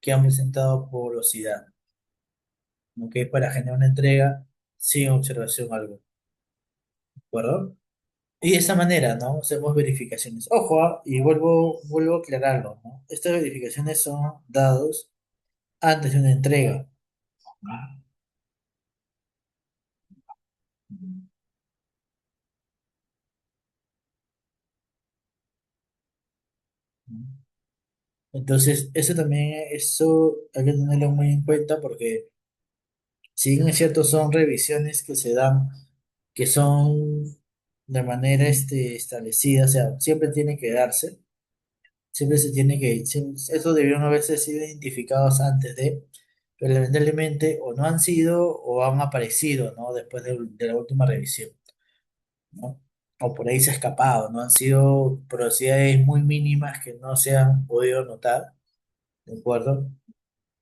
que han presentado porosidad, ¿ok? Para generar una entrega sin observación alguna, ¿de acuerdo? Y de esa manera, ¿no? Hacemos verificaciones. Ojo, y vuelvo a aclararlo, ¿no? Estas verificaciones son dados antes de una entrega, ¿no? Entonces, eso hay que tenerlo muy en cuenta porque, si bien es cierto, son revisiones que se dan, que son de manera establecida, o sea, siempre tiene que darse, siempre se tiene que, eso debieron haberse sido identificados antes de, pero lamentablemente o no han sido o han aparecido, ¿no? Después de la última revisión, ¿no? O por ahí se ha escapado, ¿no? Han sido porosidades muy mínimas que no se han podido notar, ¿de acuerdo?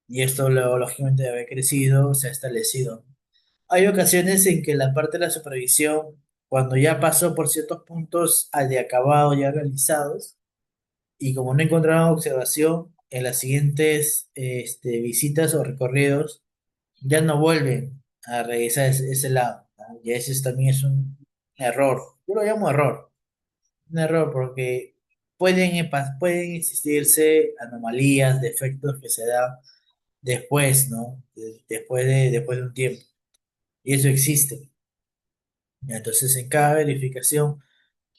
y esto luego, lógicamente, de haber crecido, se ha establecido. Hay ocasiones en que la parte de la supervisión, cuando ya pasó por ciertos puntos al de acabado ya realizados, y como no encontraron observación, en las siguientes visitas o recorridos ya no vuelven a revisar ese lado, ¿no? Y ese también es un error. Yo lo llamo error. Un error porque pueden existirse anomalías, defectos que se dan después, ¿no? Después de un tiempo. Y eso existe. Entonces, en cada verificación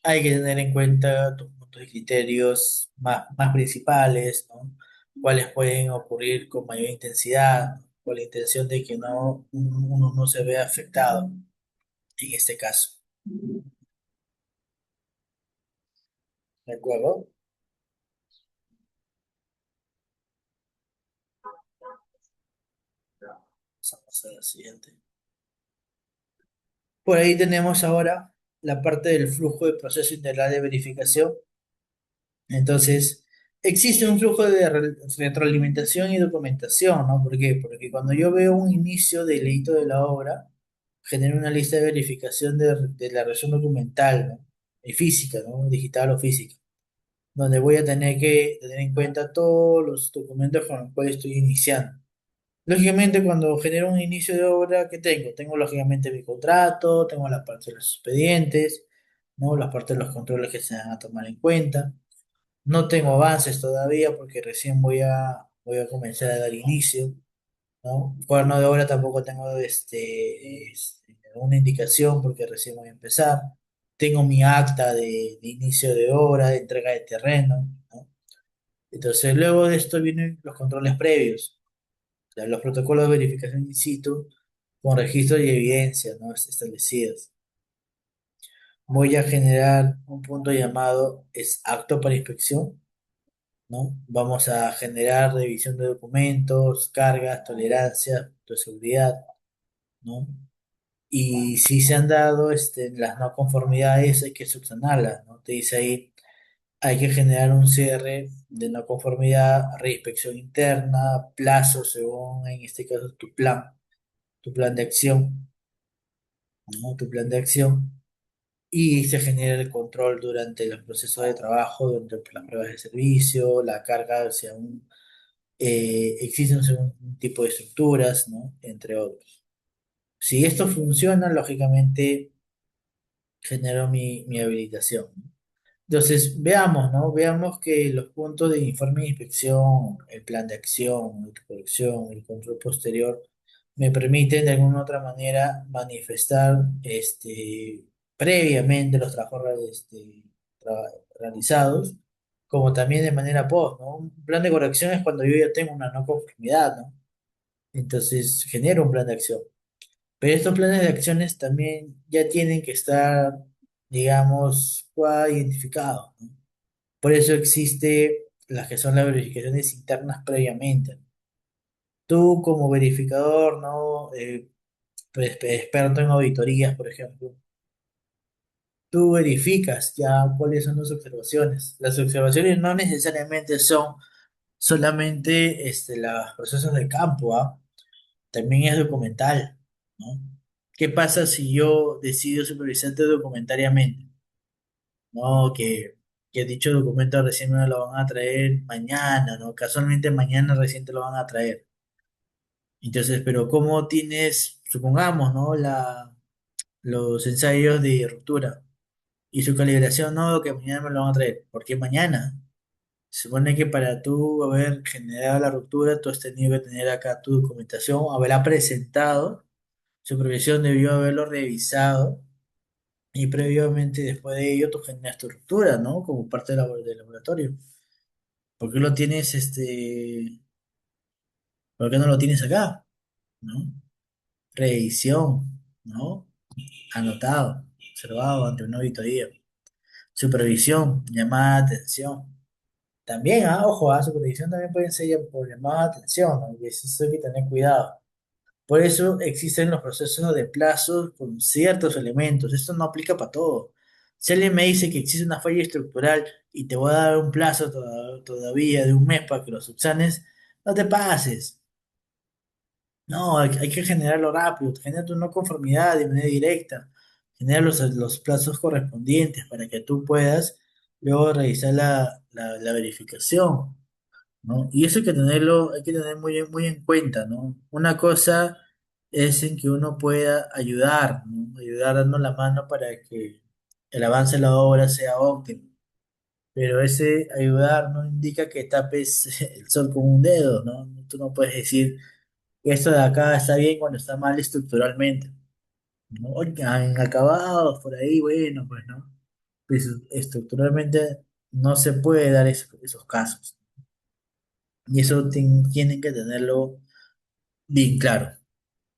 hay que tener en cuenta tus puntos y criterios más principales, ¿no? Cuáles pueden ocurrir con mayor intensidad, ¿no? Con la intención de que uno no se vea afectado en este caso. ¿De acuerdo? Pasamos a la siguiente. Por ahí tenemos ahora la parte del flujo de proceso integral de verificación. Entonces, existe un flujo de retroalimentación y documentación, ¿no? ¿Por qué? Porque cuando yo veo un inicio del hito de la obra, genero una lista de verificación de la versión documental, ¿no? Y física, ¿no? Digital o física, donde voy a tener que tener en cuenta todos los documentos con los cuales estoy iniciando. Lógicamente, cuando genero un inicio de obra, ¿qué tengo? Tengo lógicamente mi contrato, tengo la parte de los expedientes, ¿no? La parte de los controles que se van a tomar en cuenta. No tengo avances todavía porque recién voy a comenzar a dar inicio, ¿no? Cuaderno de obra tampoco tengo una indicación porque recién voy a empezar. Tengo mi acta de inicio de obra, de entrega de terreno, ¿no? Entonces, luego de esto vienen los controles previos, o sea, los protocolos de verificación in situ con registros y evidencias, ¿no? Establecidos. Voy a generar un punto llamado es acto para inspección, ¿no? Vamos a generar revisión de documentos, cargas, tolerancias, de seguridad, ¿no? Y si se han dado las no conformidades, hay que subsanarlas, ¿no? Te dice ahí, hay que generar un cierre de no conformidad, reinspección interna, plazo según, en este caso, tu plan de acción, ¿no? Tu plan de acción. Y se genera el control durante los procesos de trabajo, durante las pruebas de servicio, la carga hacia existen un tipo de estructuras, ¿no? Entre otros. Si esto funciona, lógicamente genero mi habilitación, ¿no? Entonces, veamos, ¿no? Veamos que los puntos de informe de inspección, el plan de acción, de producción, el control posterior, me permiten de alguna u otra manera manifestar previamente los trabajos realizados, como también de manera post, ¿no? Un plan de corrección es cuando yo ya tengo una no conformidad, ¿no? Entonces genero un plan de acción. Pero estos planes de acciones también ya tienen que estar, digamos, identificados, ¿no? Por eso existe las que son las verificaciones internas previamente. Tú como verificador, ¿no? Pues, experto en auditorías, por ejemplo, tú verificas ya cuáles son las observaciones. Las observaciones no necesariamente son solamente los procesos de campo, ¿ah? También es documental, ¿no? ¿Qué pasa si yo decido supervisarte documentariamente? ¿No? Que dicho documento recién me lo van a traer mañana, ¿no? Casualmente mañana recién te lo van a traer. Entonces, pero ¿cómo tienes, supongamos, ¿no? Los ensayos de ruptura y su calibración, no, que mañana me lo van a traer? ¿Por qué mañana? Se supone que para tú haber generado la ruptura, tú has tenido que tener acá tu documentación, haberla presentado. Supervisión debió haberlo revisado y previamente después de ello tú generas tu ruptura, ¿no? Como parte del laboratorio. ¿Por qué lo tienes, por qué no lo tienes acá? ¿No? Revisión, ¿no? Anotado, observado ante una auditoría. Supervisión, llamada de atención. También, ojo, supervisión también pueden ser por llamada de atención, ¿no? Y eso hay que tener cuidado. Por eso existen los procesos de plazos con ciertos elementos. Esto no aplica para todo. Si alguien me dice que existe una falla estructural y te voy a dar un plazo todavía de un mes para que lo subsanes, no te pases. No, hay que generarlo rápido, genera tu no conformidad de manera directa, genera los plazos correspondientes para que tú puedas luego realizar la verificación, ¿no? Y eso hay que tener muy en cuenta, ¿no? Una cosa es en que uno pueda ayudar, ¿no? Ayudar dando la mano para que el avance de la obra sea óptimo, pero ese ayudar no indica que tapes el sol con un dedo, ¿no? Tú no puedes decir esto de acá está bien cuando está mal estructuralmente, ¿no? Oiga, en acabados, por ahí, bueno, pues, ¿no? Pues estructuralmente no se puede dar esos casos. Y eso tienen que tenerlo bien claro,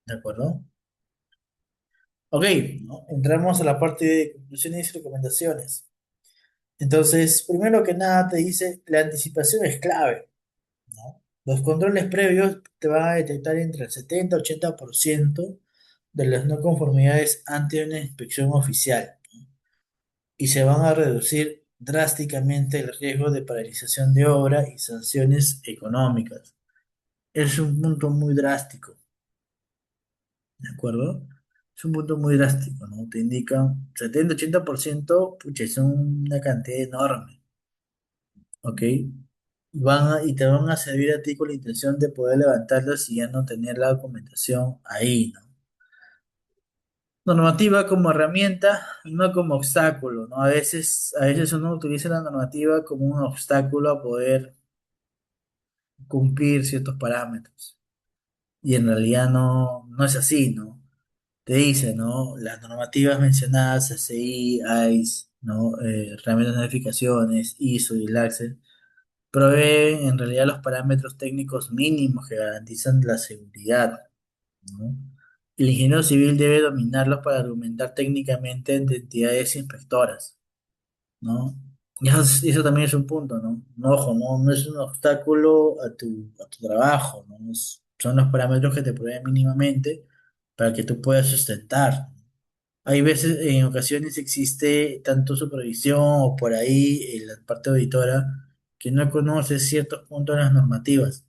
¿de acuerdo? Ok, ¿no? Entramos a la parte de conclusiones y recomendaciones. Entonces, primero que nada te dice, la anticipación es clave, ¿no? Los controles previos te van a detectar entre el 70 y 80% de las no conformidades ante una inspección oficial y se van a reducir drásticamente el riesgo de paralización de obra y sanciones económicas. Es un punto muy drástico, ¿de acuerdo? Es un punto muy drástico, ¿no? Te indican 70-80%, pucha, es una cantidad enorme, ¿ok? Y te van a servir a ti con la intención de poder levantarlas y ya no tener la documentación ahí, ¿no? Normativa como herramienta, no como obstáculo, ¿no? A veces uno utiliza la normativa como un obstáculo a poder cumplir ciertos parámetros. Y en realidad no es así, ¿no? Te dice, ¿no? Las normativas mencionadas, CCI, ICE, ¿no? Herramientas de notificaciones, ISO y el AXE, proveen en realidad los parámetros técnicos mínimos que garantizan la seguridad, ¿no? El ingeniero civil debe dominarlos para argumentar técnicamente ante entidades inspectoras, ¿no? Y eso también es un punto, ¿no? No, ojo, no es un obstáculo a tu trabajo, ¿no? Son los parámetros que te proveen mínimamente para que tú puedas sustentar. Hay veces, en ocasiones existe tanto supervisión o por ahí la parte auditora que no conoce ciertos puntos de las normativas,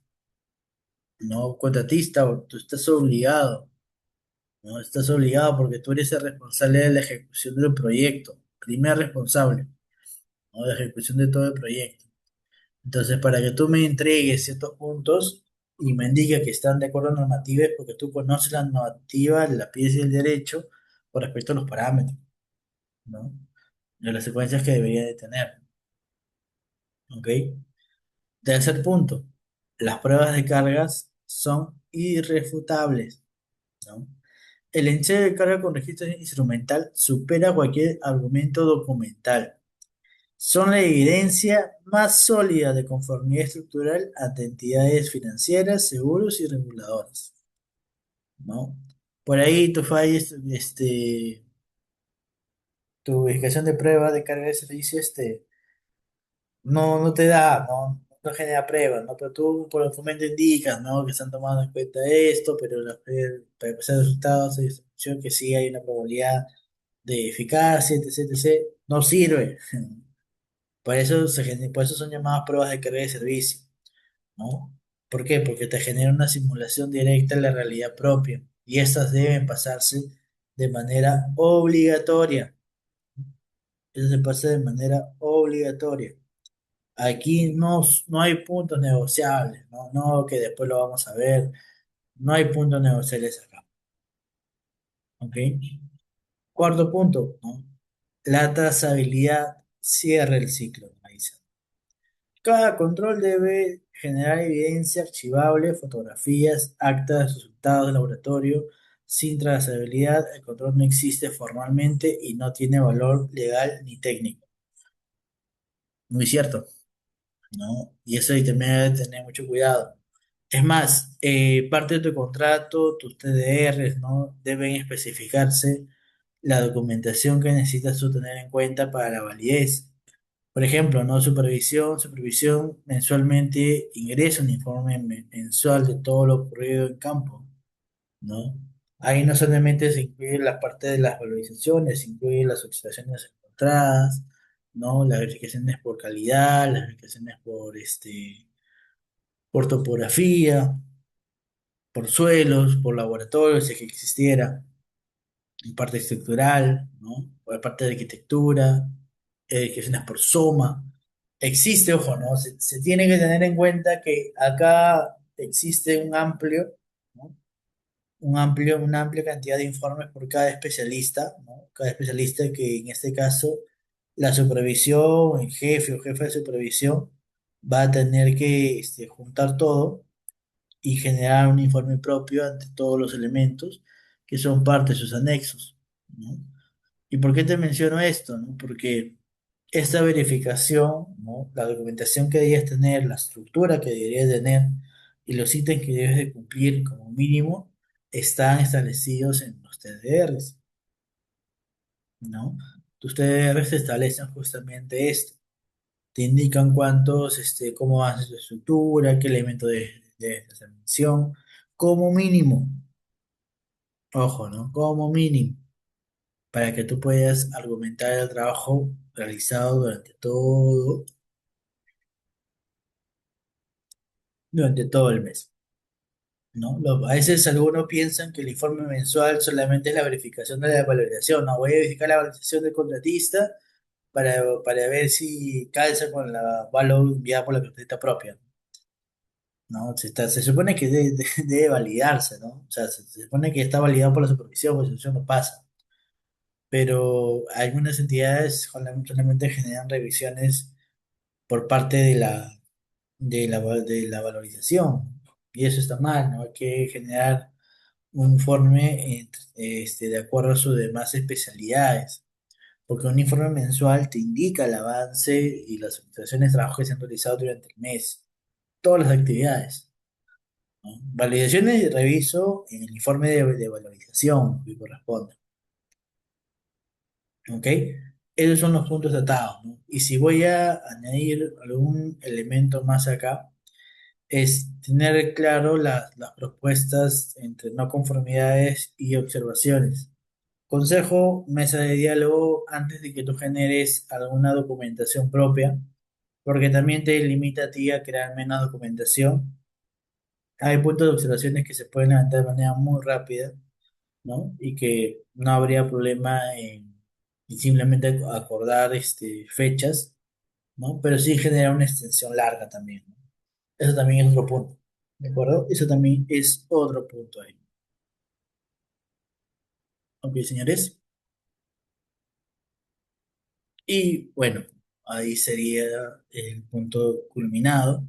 ¿no? Contratista, tú estás obligado, ¿no? Estás obligado porque tú eres el responsable de la ejecución del proyecto, primer responsable, ¿no? De ejecución de todo el proyecto. Entonces, para que tú me entregues ciertos puntos y me indiques que están de acuerdo a normativas, porque tú conoces la normativa, la pieza y el derecho con respecto a los parámetros, ¿no? De las secuencias que debería de tener, ¿ok? Tercer punto, las pruebas de cargas son irrefutables, ¿no? El ensayo de carga con registro instrumental supera cualquier argumento documental. Son la evidencia más sólida de conformidad estructural ante entidades financieras, seguros y reguladores, ¿no? Por ahí tú falles, tu verificación de prueba de carga de servicio, no te da, no genera pruebas, ¿no? Pero tú por el momento indicas, ¿no? Que están tomando en cuenta esto, pero para pasar resultados hay información que sí hay una probabilidad de eficacia, etc. No sirve. Por eso son llamadas pruebas de carga de servicio, ¿no? ¿Por qué? Porque te genera una simulación directa de la realidad propia y estas deben pasarse de manera obligatoria. Eso se pasa de manera obligatoria. Aquí no hay puntos negociables, ¿no? No, que después lo vamos a ver. No hay puntos negociables acá, ¿ok? Cuarto punto, ¿no? La trazabilidad cierra el ciclo, ¿no? Dice. Cada control debe generar evidencia archivable, fotografías, actas, resultados de laboratorio. Sin trazabilidad, el control no existe formalmente y no tiene valor legal ni técnico. Muy cierto, ¿no? Y eso ahí también hay que tener mucho cuidado. Es más, parte de tu contrato, tus TDRs, ¿no? Deben especificarse la documentación que necesitas tú tener en cuenta para la validez. Por ejemplo, ¿no? Supervisión mensualmente ingresa un informe mensual de todo lo ocurrido en campo, ¿no? Ahí no solamente se incluye la parte de las valorizaciones, se incluye las observaciones encontradas, ¿no? Las verificaciones por calidad, las verificaciones por topografía, por suelos, por laboratorios, si es que existiera, en parte estructural, ¿no? Por parte de arquitectura, edificaciones por soma. Existe, ojo, ¿no? Se tiene que tener en cuenta que acá existe un amplio, ¿no? Una amplia cantidad de informes por cada especialista, ¿no? Cada especialista que en este caso la supervisión, el jefe o jefe de supervisión va a tener que juntar todo y generar un informe propio ante todos los elementos que son parte de sus anexos, ¿no? ¿Y por qué te menciono esto, no? Porque esta verificación, ¿no? La documentación que deberías tener, la estructura que deberías tener y los ítems que debes de cumplir como mínimo están establecidos en los TDRs, ¿no? Tus TDRs establecen justamente esto. Te indican cuántos, cómo hace su estructura, qué elemento de esta mención, como mínimo, ojo, ¿no? Como mínimo, para que tú puedas argumentar el trabajo realizado durante todo el mes, ¿no? A veces algunos piensan que el informe mensual solamente es la verificación de la valoración, ¿no? Voy a verificar la valoración del contratista para ver si calza con la valor enviada por la contratista propia, ¿no? Se supone que debe validarse, ¿no? O sea, se supone que está validado por la supervisión, pues eso no pasa. Pero algunas entidades solamente generan revisiones por parte de la valorización. Y eso está mal, ¿no? Hay que generar un informe de acuerdo a sus demás especialidades. Porque un informe mensual te indica el avance y las situaciones de trabajo que se han realizado durante el mes. Todas las actividades, ¿no? Validaciones y reviso en el informe de valorización que corresponde. ¿Ok? Esos son los puntos tratados, ¿no? Y si voy a añadir algún elemento más acá, es tener claro las propuestas entre no conformidades y observaciones. Consejo, mesa de diálogo antes de que tú generes alguna documentación propia, porque también te limita a ti a crear menos documentación. Hay puntos de observaciones que se pueden levantar de manera muy rápida, ¿no? Y que no habría problema en simplemente acordar fechas, ¿no? Pero sí genera una extensión larga también, ¿no? Eso también es otro punto, ¿de acuerdo? Eso también es otro punto ahí. Ok, señores. Y bueno, ahí sería el punto culminado.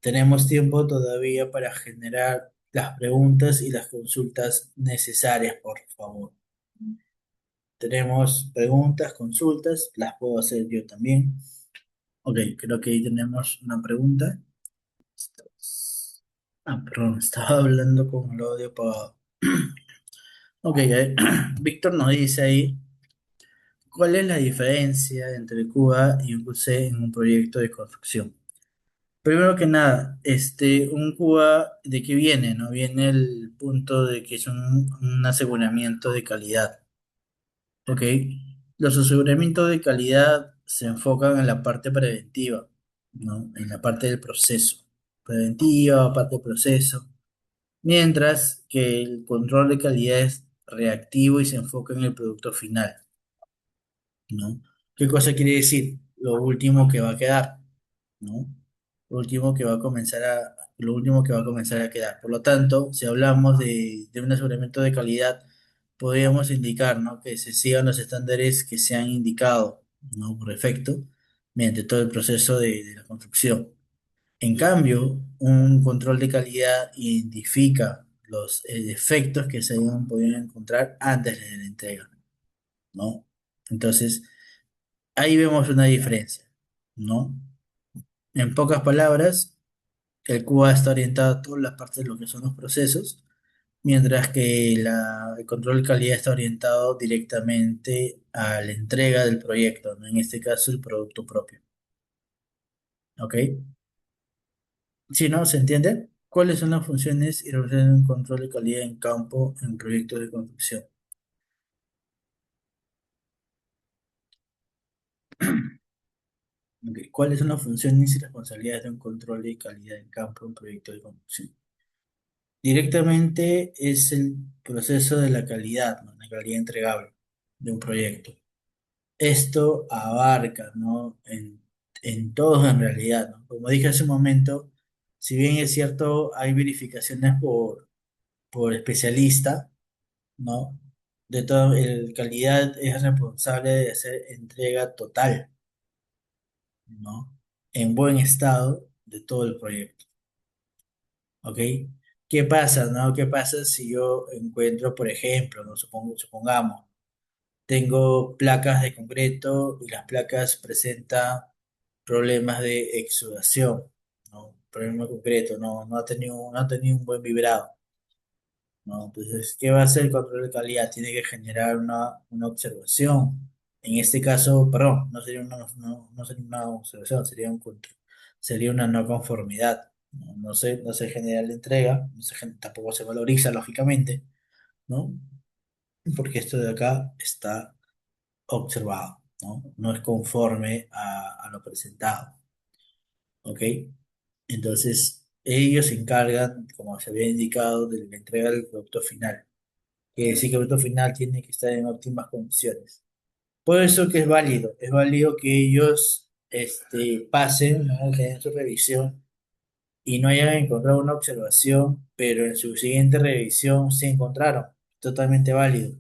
Tenemos tiempo todavía para generar las preguntas y las consultas necesarias, por favor. Tenemos preguntas, consultas, las puedo hacer yo también. Ok, creo que ahí tenemos una pregunta. Perdón, estaba hablando con el audio apagado. Ok, Víctor nos dice ahí, ¿cuál es la diferencia entre Cuba y un QC en un proyecto de construcción? Primero que nada, un Cuba, ¿de qué viene? ¿No? Viene el punto de que es un aseguramiento de calidad. ¿Ok? Los aseguramientos de calidad se enfocan en la parte preventiva, ¿no? En la parte del proceso. Preventiva, parte del proceso. Mientras que el control de calidad es reactivo y se enfoca en el producto final, ¿no? ¿Qué cosa quiere decir? Lo último que va a quedar, ¿no? Lo último que va a comenzar a quedar. Por lo tanto, si hablamos de un aseguramiento de calidad, podríamos indicar, ¿no? Que se sigan los estándares que se han indicado, ¿no? Por defecto, mediante todo el proceso de la construcción. En cambio, un control de calidad identifica los defectos que se hayan podido encontrar antes de la entrega, ¿no? Entonces, ahí vemos una diferencia, ¿no? En pocas palabras, el QA está orientado a todas las partes de lo que son los procesos, mientras que el control de calidad está orientado directamente a la entrega del proyecto, ¿no? En este caso, el producto propio, ¿ok? Si no, ¿se entiende? ¿Cuáles son las funciones y relaciones de un control de calidad en campo en proyectos de construcción? Ok, ¿cuáles son las funciones y responsabilidades de un control de calidad en campo en proyectos de construcción? Directamente es el proceso de la calidad, ¿no? La calidad entregable de un proyecto. Esto abarca, ¿no? En todos en realidad, ¿no? Como dije hace un momento, si bien es cierto, hay verificaciones por especialista, ¿no? De todo, el calidad es responsable de hacer entrega total, ¿no? En buen estado de todo el proyecto, ¿ok? ¿Qué pasa, no? ¿Qué pasa si yo encuentro, por ejemplo, ¿no? Supongamos, tengo placas de concreto y las placas presentan problemas de exudación, ¿no? Problema concreto, no ha tenido un buen vibrado, ¿no? Entonces, ¿qué va a hacer el control de calidad? Tiene que generar una observación. En este caso, perdón, no sería una observación, sería un control, sería una no conformidad. No se genera la entrega, tampoco se valoriza, lógicamente, ¿no? Porque esto de acá está observado, ¿no? No es conforme a lo presentado, ¿ok? Entonces, ellos se encargan, como se había indicado, de la entrega del producto final. Que decir que el producto final tiene que estar en óptimas condiciones. Por eso que es válido que ellos pasen, ¿no? Que den su revisión y no hayan encontrado una observación, pero en su siguiente revisión se encontraron. Totalmente válido.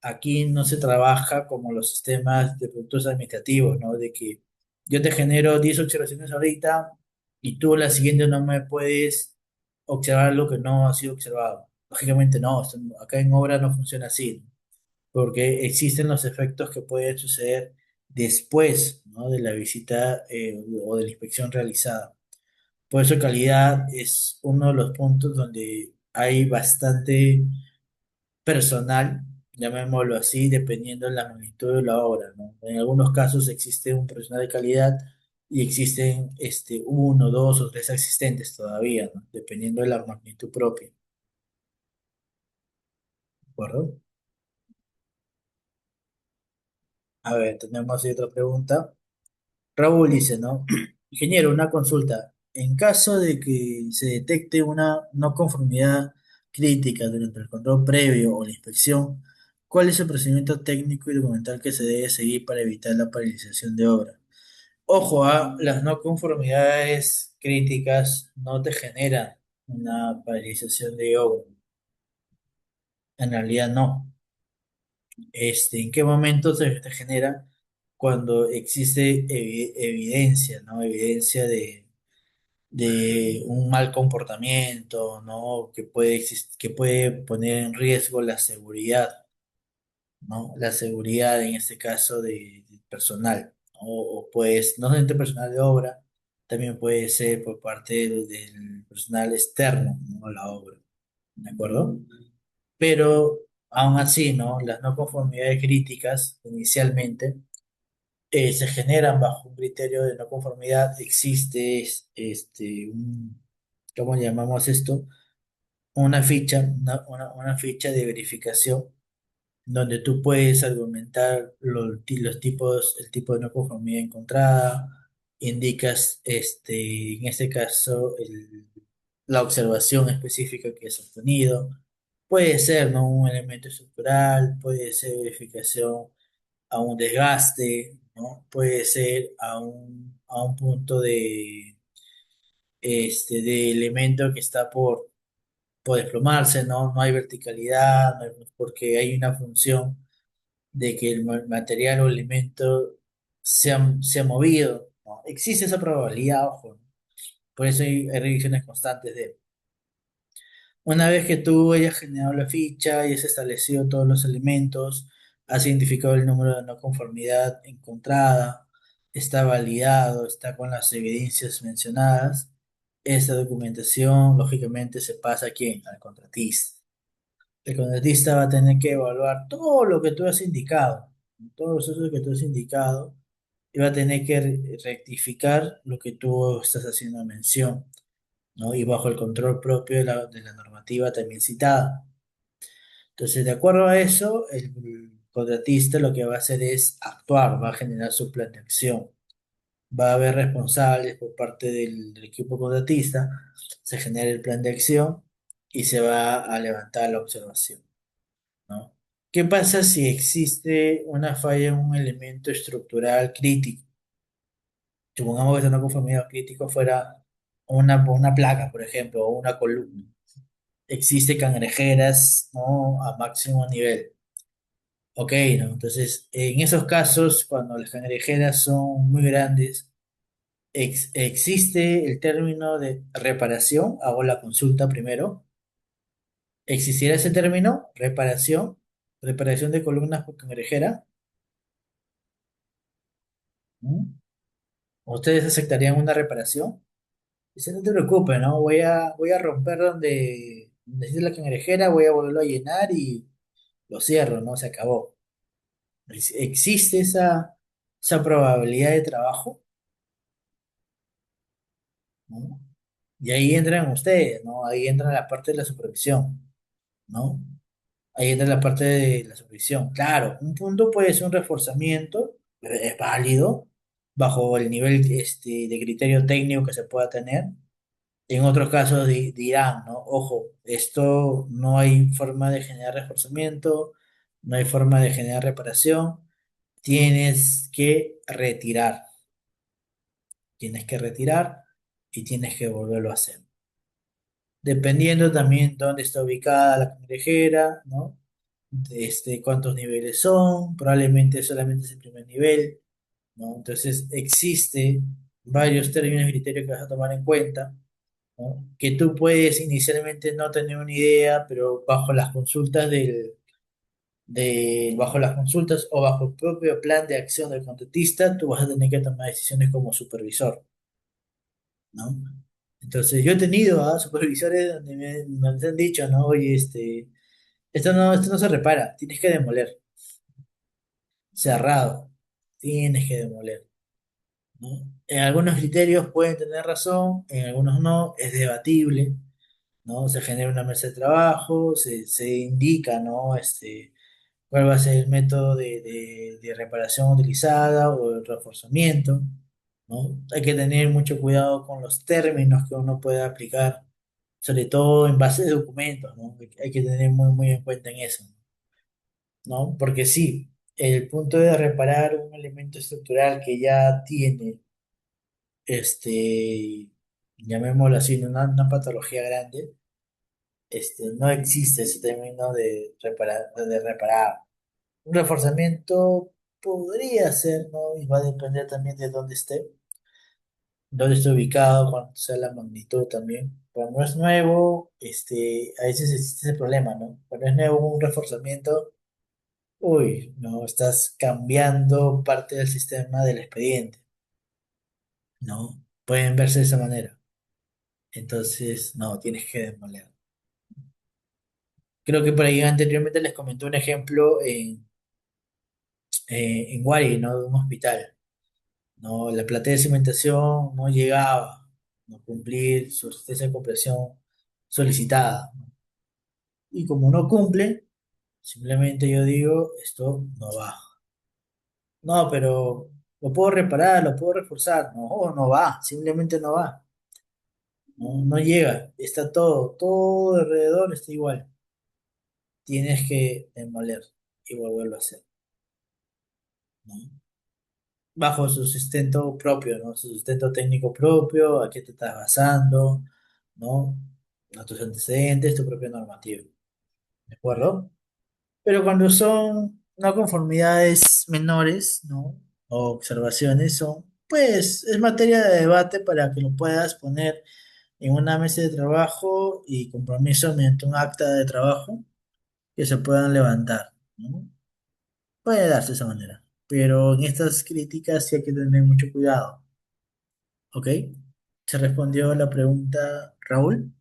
Aquí no se trabaja como los sistemas de productos administrativos, ¿no? De que yo te genero 10 observaciones ahorita y tú la siguiente no me puedes observar lo que no ha sido observado. Lógicamente no, acá en obra no funciona así, porque existen los efectos que pueden suceder después, ¿no? De la visita o de la inspección realizada. Por eso calidad es uno de los puntos donde hay bastante personal, llamémoslo así, dependiendo de la magnitud de la obra, ¿no? En algunos casos existe un personal de calidad y existen uno, dos o tres asistentes todavía, ¿no? Dependiendo de la magnitud propia, ¿de acuerdo? A ver, tenemos ahí otra pregunta. Raúl dice, ¿no? Ingeniero, una consulta. En caso de que se detecte una no conformidad crítica durante el control previo o la inspección, ¿cuál es el procedimiento técnico y documental que se debe seguir para evitar la paralización de obra? Ojo, las no conformidades críticas no te generan una paralización de obra. En realidad no. ¿En qué momento se te genera? Cuando existe evidencia, ¿no? Evidencia de un mal comportamiento, ¿no? Que puede poner en riesgo la seguridad, ¿no? La seguridad en este caso del personal, ¿no? O pues, no solamente personal de obra, también puede ser por parte del personal externo, ¿no? A la obra, ¿de acuerdo? Pero aún así, ¿no? Las no conformidades críticas inicialmente se generan bajo un criterio de no conformidad. Existe ¿cómo llamamos esto? Una ficha de verificación donde tú puedes argumentar los tipos, el tipo de no conformidad encontrada, indicas, en este caso, la observación específica que has obtenido. Puede ser, ¿no? Un elemento estructural, puede ser verificación a un desgaste, ¿no? Puede ser a un punto de elemento que está por desplomarse, ¿no? No hay verticalidad, porque hay una función de que el material o elemento se ha movido, ¿no? Existe esa probabilidad, ojo, ¿no? Por eso hay revisiones constantes de. Una vez que tú hayas generado la ficha y has establecido todos los elementos, has identificado el número de no conformidad encontrada, está validado, está con las evidencias mencionadas, esta documentación lógicamente se pasa a quién, al contratista. El contratista va a tener que evaluar todo lo que tú has indicado, todos los usos que tú has indicado, y va a tener que rectificar lo que tú estás haciendo mención, ¿no? Y bajo el control propio de la normativa también citada. Entonces, de acuerdo a eso, el contratista lo que va a hacer es actuar, va a generar su plan de acción. Va a haber responsables por parte del equipo contratista, se genera el plan de acción y se va a levantar la observación, ¿no? ¿Qué pasa si existe una falla en un elemento estructural crítico? Supongamos que esa no conformidad crítico fuera una placa, por ejemplo, o una columna. Existe cangrejeras, ¿no? A máximo nivel. Ok, ¿no? Entonces, en esos casos, cuando las cangrejeras son muy grandes, existe el término de reparación. Hago la consulta primero. ¿Existiera ese término? Reparación. Reparación de columnas por cangrejera. ¿Mm? ¿Ustedes aceptarían una reparación? Dice, no te preocupes, ¿no? Voy a romper donde dice la cangrejera, voy a volverlo a llenar y lo cierro, ¿no? Se acabó. ¿Existe esa probabilidad de trabajo? ¿No? Y ahí entran ustedes, ¿no? Ahí entra la parte de la supervisión, ¿no? Ahí entra la parte de la supervisión. Claro, un punto puede ser un reforzamiento, es válido, bajo el nivel de criterio técnico que se pueda tener. En otros casos dirán, ¿no? Ojo, esto no hay forma de generar reforzamiento, no hay forma de generar reparación, tienes que retirar, tienes que retirar y tienes que volverlo a hacer. Dependiendo también dónde está ubicada la cangrejera, ¿no? Cuántos niveles son, probablemente solamente es el primer nivel, ¿no? Entonces existe varios términos y criterios que vas a tomar en cuenta, ¿no? Que tú puedes inicialmente no tener una idea, pero bajo las consultas o bajo el propio plan de acción del contratista, tú vas a tener que tomar decisiones como supervisor, ¿no? Entonces, yo he tenido a supervisores donde me han dicho, ¿no? Oye, esto no se repara, tienes que demoler, cerrado, tienes que demoler, ¿no? En algunos criterios pueden tener razón, en algunos no, es debatible, ¿no? Se genera una mesa de trabajo, se indica, ¿no? Cuál va a ser el método de reparación utilizada o el reforzamiento, ¿no? Hay que tener mucho cuidado con los términos que uno puede aplicar, sobre todo en base de documentos, ¿no? Hay que tener muy, muy en cuenta en eso, ¿no? Porque sí, el punto de reparar un elemento estructural que ya tiene, llamémoslo así, una patología grande, no existe ese término de reparar. Un reforzamiento podría ser, ¿no? Y va a depender también de dónde esté ubicado, cuánto sea la magnitud también. Cuando es nuevo, a veces existe ese problema, ¿no? Cuando es nuevo un reforzamiento, uy, no, estás cambiando parte del sistema del expediente, ¿no? Pueden verse de esa manera. Entonces, no, tienes que demoler. Creo que por ahí anteriormente les comenté un ejemplo en Guari, ¿no? De un hospital. No, la platea de cimentación no llegaba a cumplir su resistencia de compresión solicitada, ¿no? Y como no cumple, simplemente yo digo, esto no va. No, pero lo puedo reparar, lo puedo reforzar. No, no va, simplemente no va. No, no llega, está todo alrededor está igual. Tienes que demoler y volverlo a hacer, ¿no? Bajo su sustento propio, ¿no? Su sustento técnico propio, a qué te estás basando, ¿no? A tus antecedentes, tu propia normativa, ¿de acuerdo? Pero cuando son no conformidades menores, ¿no? O observaciones son, pues, es materia de debate para que lo puedas poner en una mesa de trabajo y compromiso mediante un acta de trabajo que se puedan levantar, ¿no? Puede darse de esa manera. Pero en estas críticas sí hay que tener mucho cuidado. ¿Ok? ¿Se respondió la pregunta, Raúl?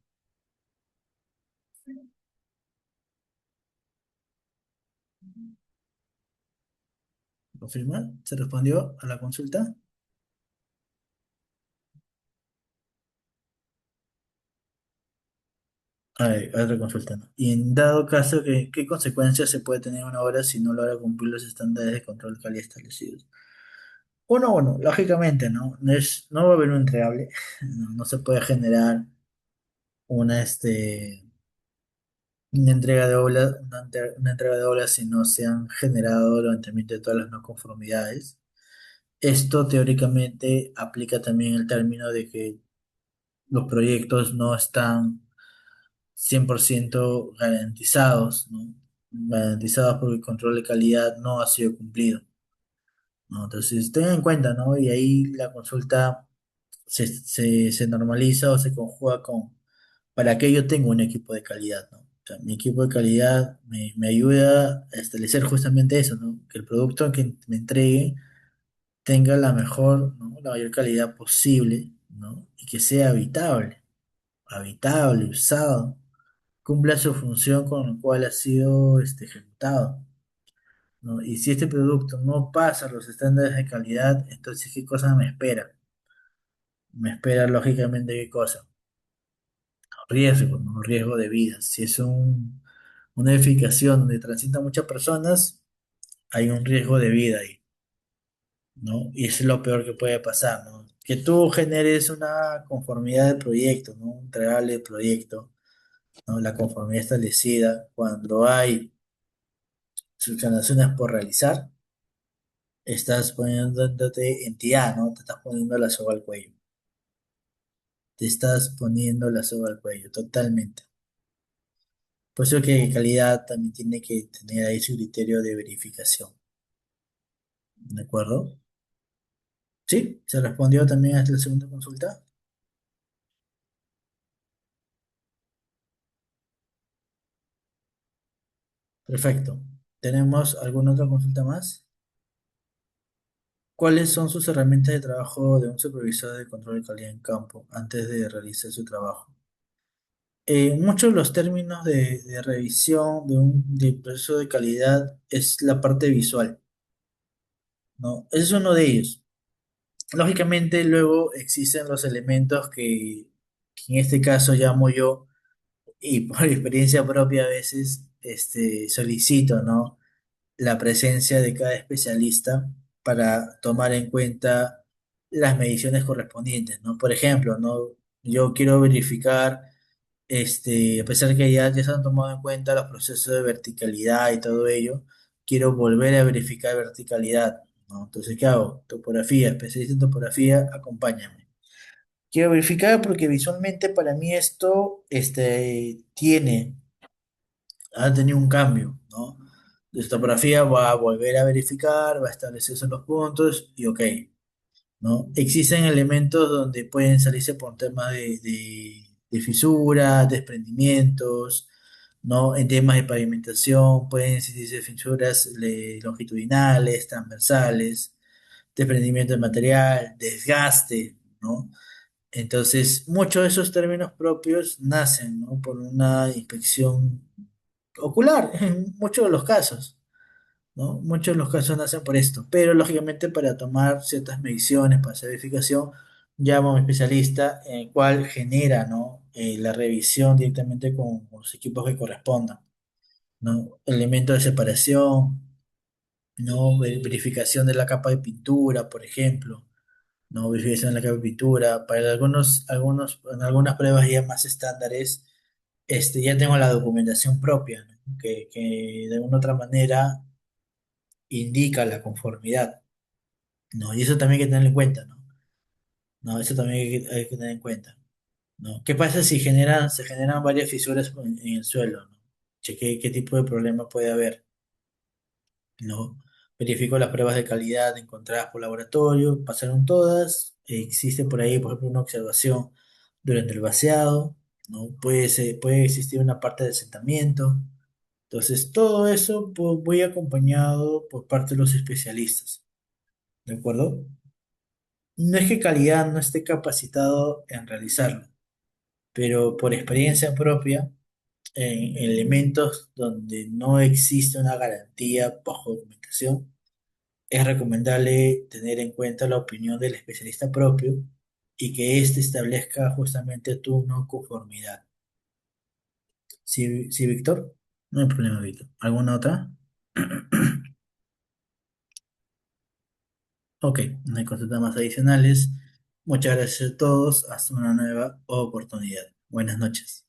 ¿Confirma? ¿Se respondió a la consulta? A ver, otra consulta, ¿no? Y en dado caso, ¿qué consecuencias se puede tener una obra si no logra cumplir los estándares de control de calidad establecidos? Bueno, lógicamente, ¿no? No va a haber un entregable, no se puede generar una. una entrega de obra si no se han generado el levantamiento de todas las no conformidades. Esto teóricamente aplica también el término de que los proyectos no están 100% garantizados, ¿no? Garantizados porque el control de calidad no ha sido cumplido, ¿no? Entonces, tengan en cuenta, ¿no? Y ahí la consulta se normaliza o se conjuga con, para que yo tenga un equipo de calidad, ¿no? O sea, mi equipo de calidad me ayuda a establecer justamente eso, ¿no? Que el producto que me entregue tenga la mejor, ¿no? La mayor calidad posible, ¿no? Y que sea habitable, usado, cumpla su función con la cual ha sido ejecutado, ¿no? Y si este producto no pasa los estándares de calidad, entonces ¿qué cosa me espera? Me espera lógicamente qué cosa, riesgo, ¿no? Riesgo de vida. Si es una edificación donde transitan muchas personas, hay un riesgo de vida ahí, ¿no? Y eso es lo peor que puede pasar, ¿no? Que tú generes una conformidad del proyecto, ¿no? Un entregable del proyecto, ¿no? La conformidad establecida, cuando hay subsanaciones por realizar, estás poniéndote entidad, ¿no? Te estás poniendo la soga al cuello. Te estás poniendo la soga al cuello, totalmente. Por eso que calidad también tiene que tener ahí su criterio de verificación. ¿De acuerdo? ¿Sí? ¿Se respondió también a la segunda consulta? Perfecto. ¿Tenemos alguna otra consulta más? ¿Cuáles son sus herramientas de trabajo de un supervisor de control de calidad en campo antes de realizar su trabajo? Muchos de los términos de revisión de proceso de calidad es la parte visual, ¿no? Ese es uno de ellos. Lógicamente, luego existen los elementos que en este caso llamo yo, y por experiencia propia a veces solicito, ¿no? La presencia de cada especialista para tomar en cuenta las mediciones correspondientes, ¿no? Por ejemplo, ¿no? Yo quiero verificar, a pesar que ya se han tomado en cuenta los procesos de verticalidad y todo ello, quiero volver a verificar verticalidad, ¿no? Entonces, ¿qué hago? Topografía, especialista en topografía, acompáñame. Quiero verificar porque visualmente para mí esto, ha tenido un cambio, ¿no? De topografía va a volver a verificar, va a establecerse los puntos y ok, ¿no? Existen elementos donde pueden salirse por temas de fisuras, desprendimientos, ¿no? En temas de pavimentación pueden existir fisuras longitudinales, transversales, desprendimiento de material, desgaste, ¿no? Entonces, muchos de esos términos propios nacen, ¿no? Por una inspección ocular, en muchos de los casos, ¿no? Muchos de los casos nacen por esto, pero lógicamente para tomar ciertas mediciones, para hacer verificación, llamo a un especialista en el cual genera, ¿no? La revisión directamente con los equipos que correspondan, ¿no? Elementos de separación, ¿no? Verificación de la capa de pintura, por ejemplo, ¿no? Verificación de la capa de pintura. Para en algunas pruebas ya más estándares, ya tengo la documentación propia, ¿no? Que de alguna otra manera indica la conformidad, ¿no? Y eso también hay que tenerlo en cuenta, ¿no? ¿No? Eso también hay que tener en cuenta, ¿no? ¿Qué pasa si se generan varias fisuras en el suelo, ¿no? ¿Qué tipo de problema puede haber? ¿No? Verifico las pruebas de calidad encontradas por laboratorio, pasaron todas, existe por ahí, por ejemplo, una observación durante el vaciado, ¿no? Puede existir una parte de asentamiento. Entonces, todo eso pues, voy acompañado por parte de los especialistas, ¿de acuerdo? No es que calidad no esté capacitado en realizarlo, pero por experiencia propia, en elementos donde no existe una garantía bajo documentación, es recomendable tener en cuenta la opinión del especialista propio y que éste establezca justamente tu no conformidad. ¿Sí, sí, Víctor? No hay problema, Víctor. ¿Alguna otra? Ok, no hay consultas más adicionales. Muchas gracias a todos. Hasta una nueva oportunidad. Buenas noches.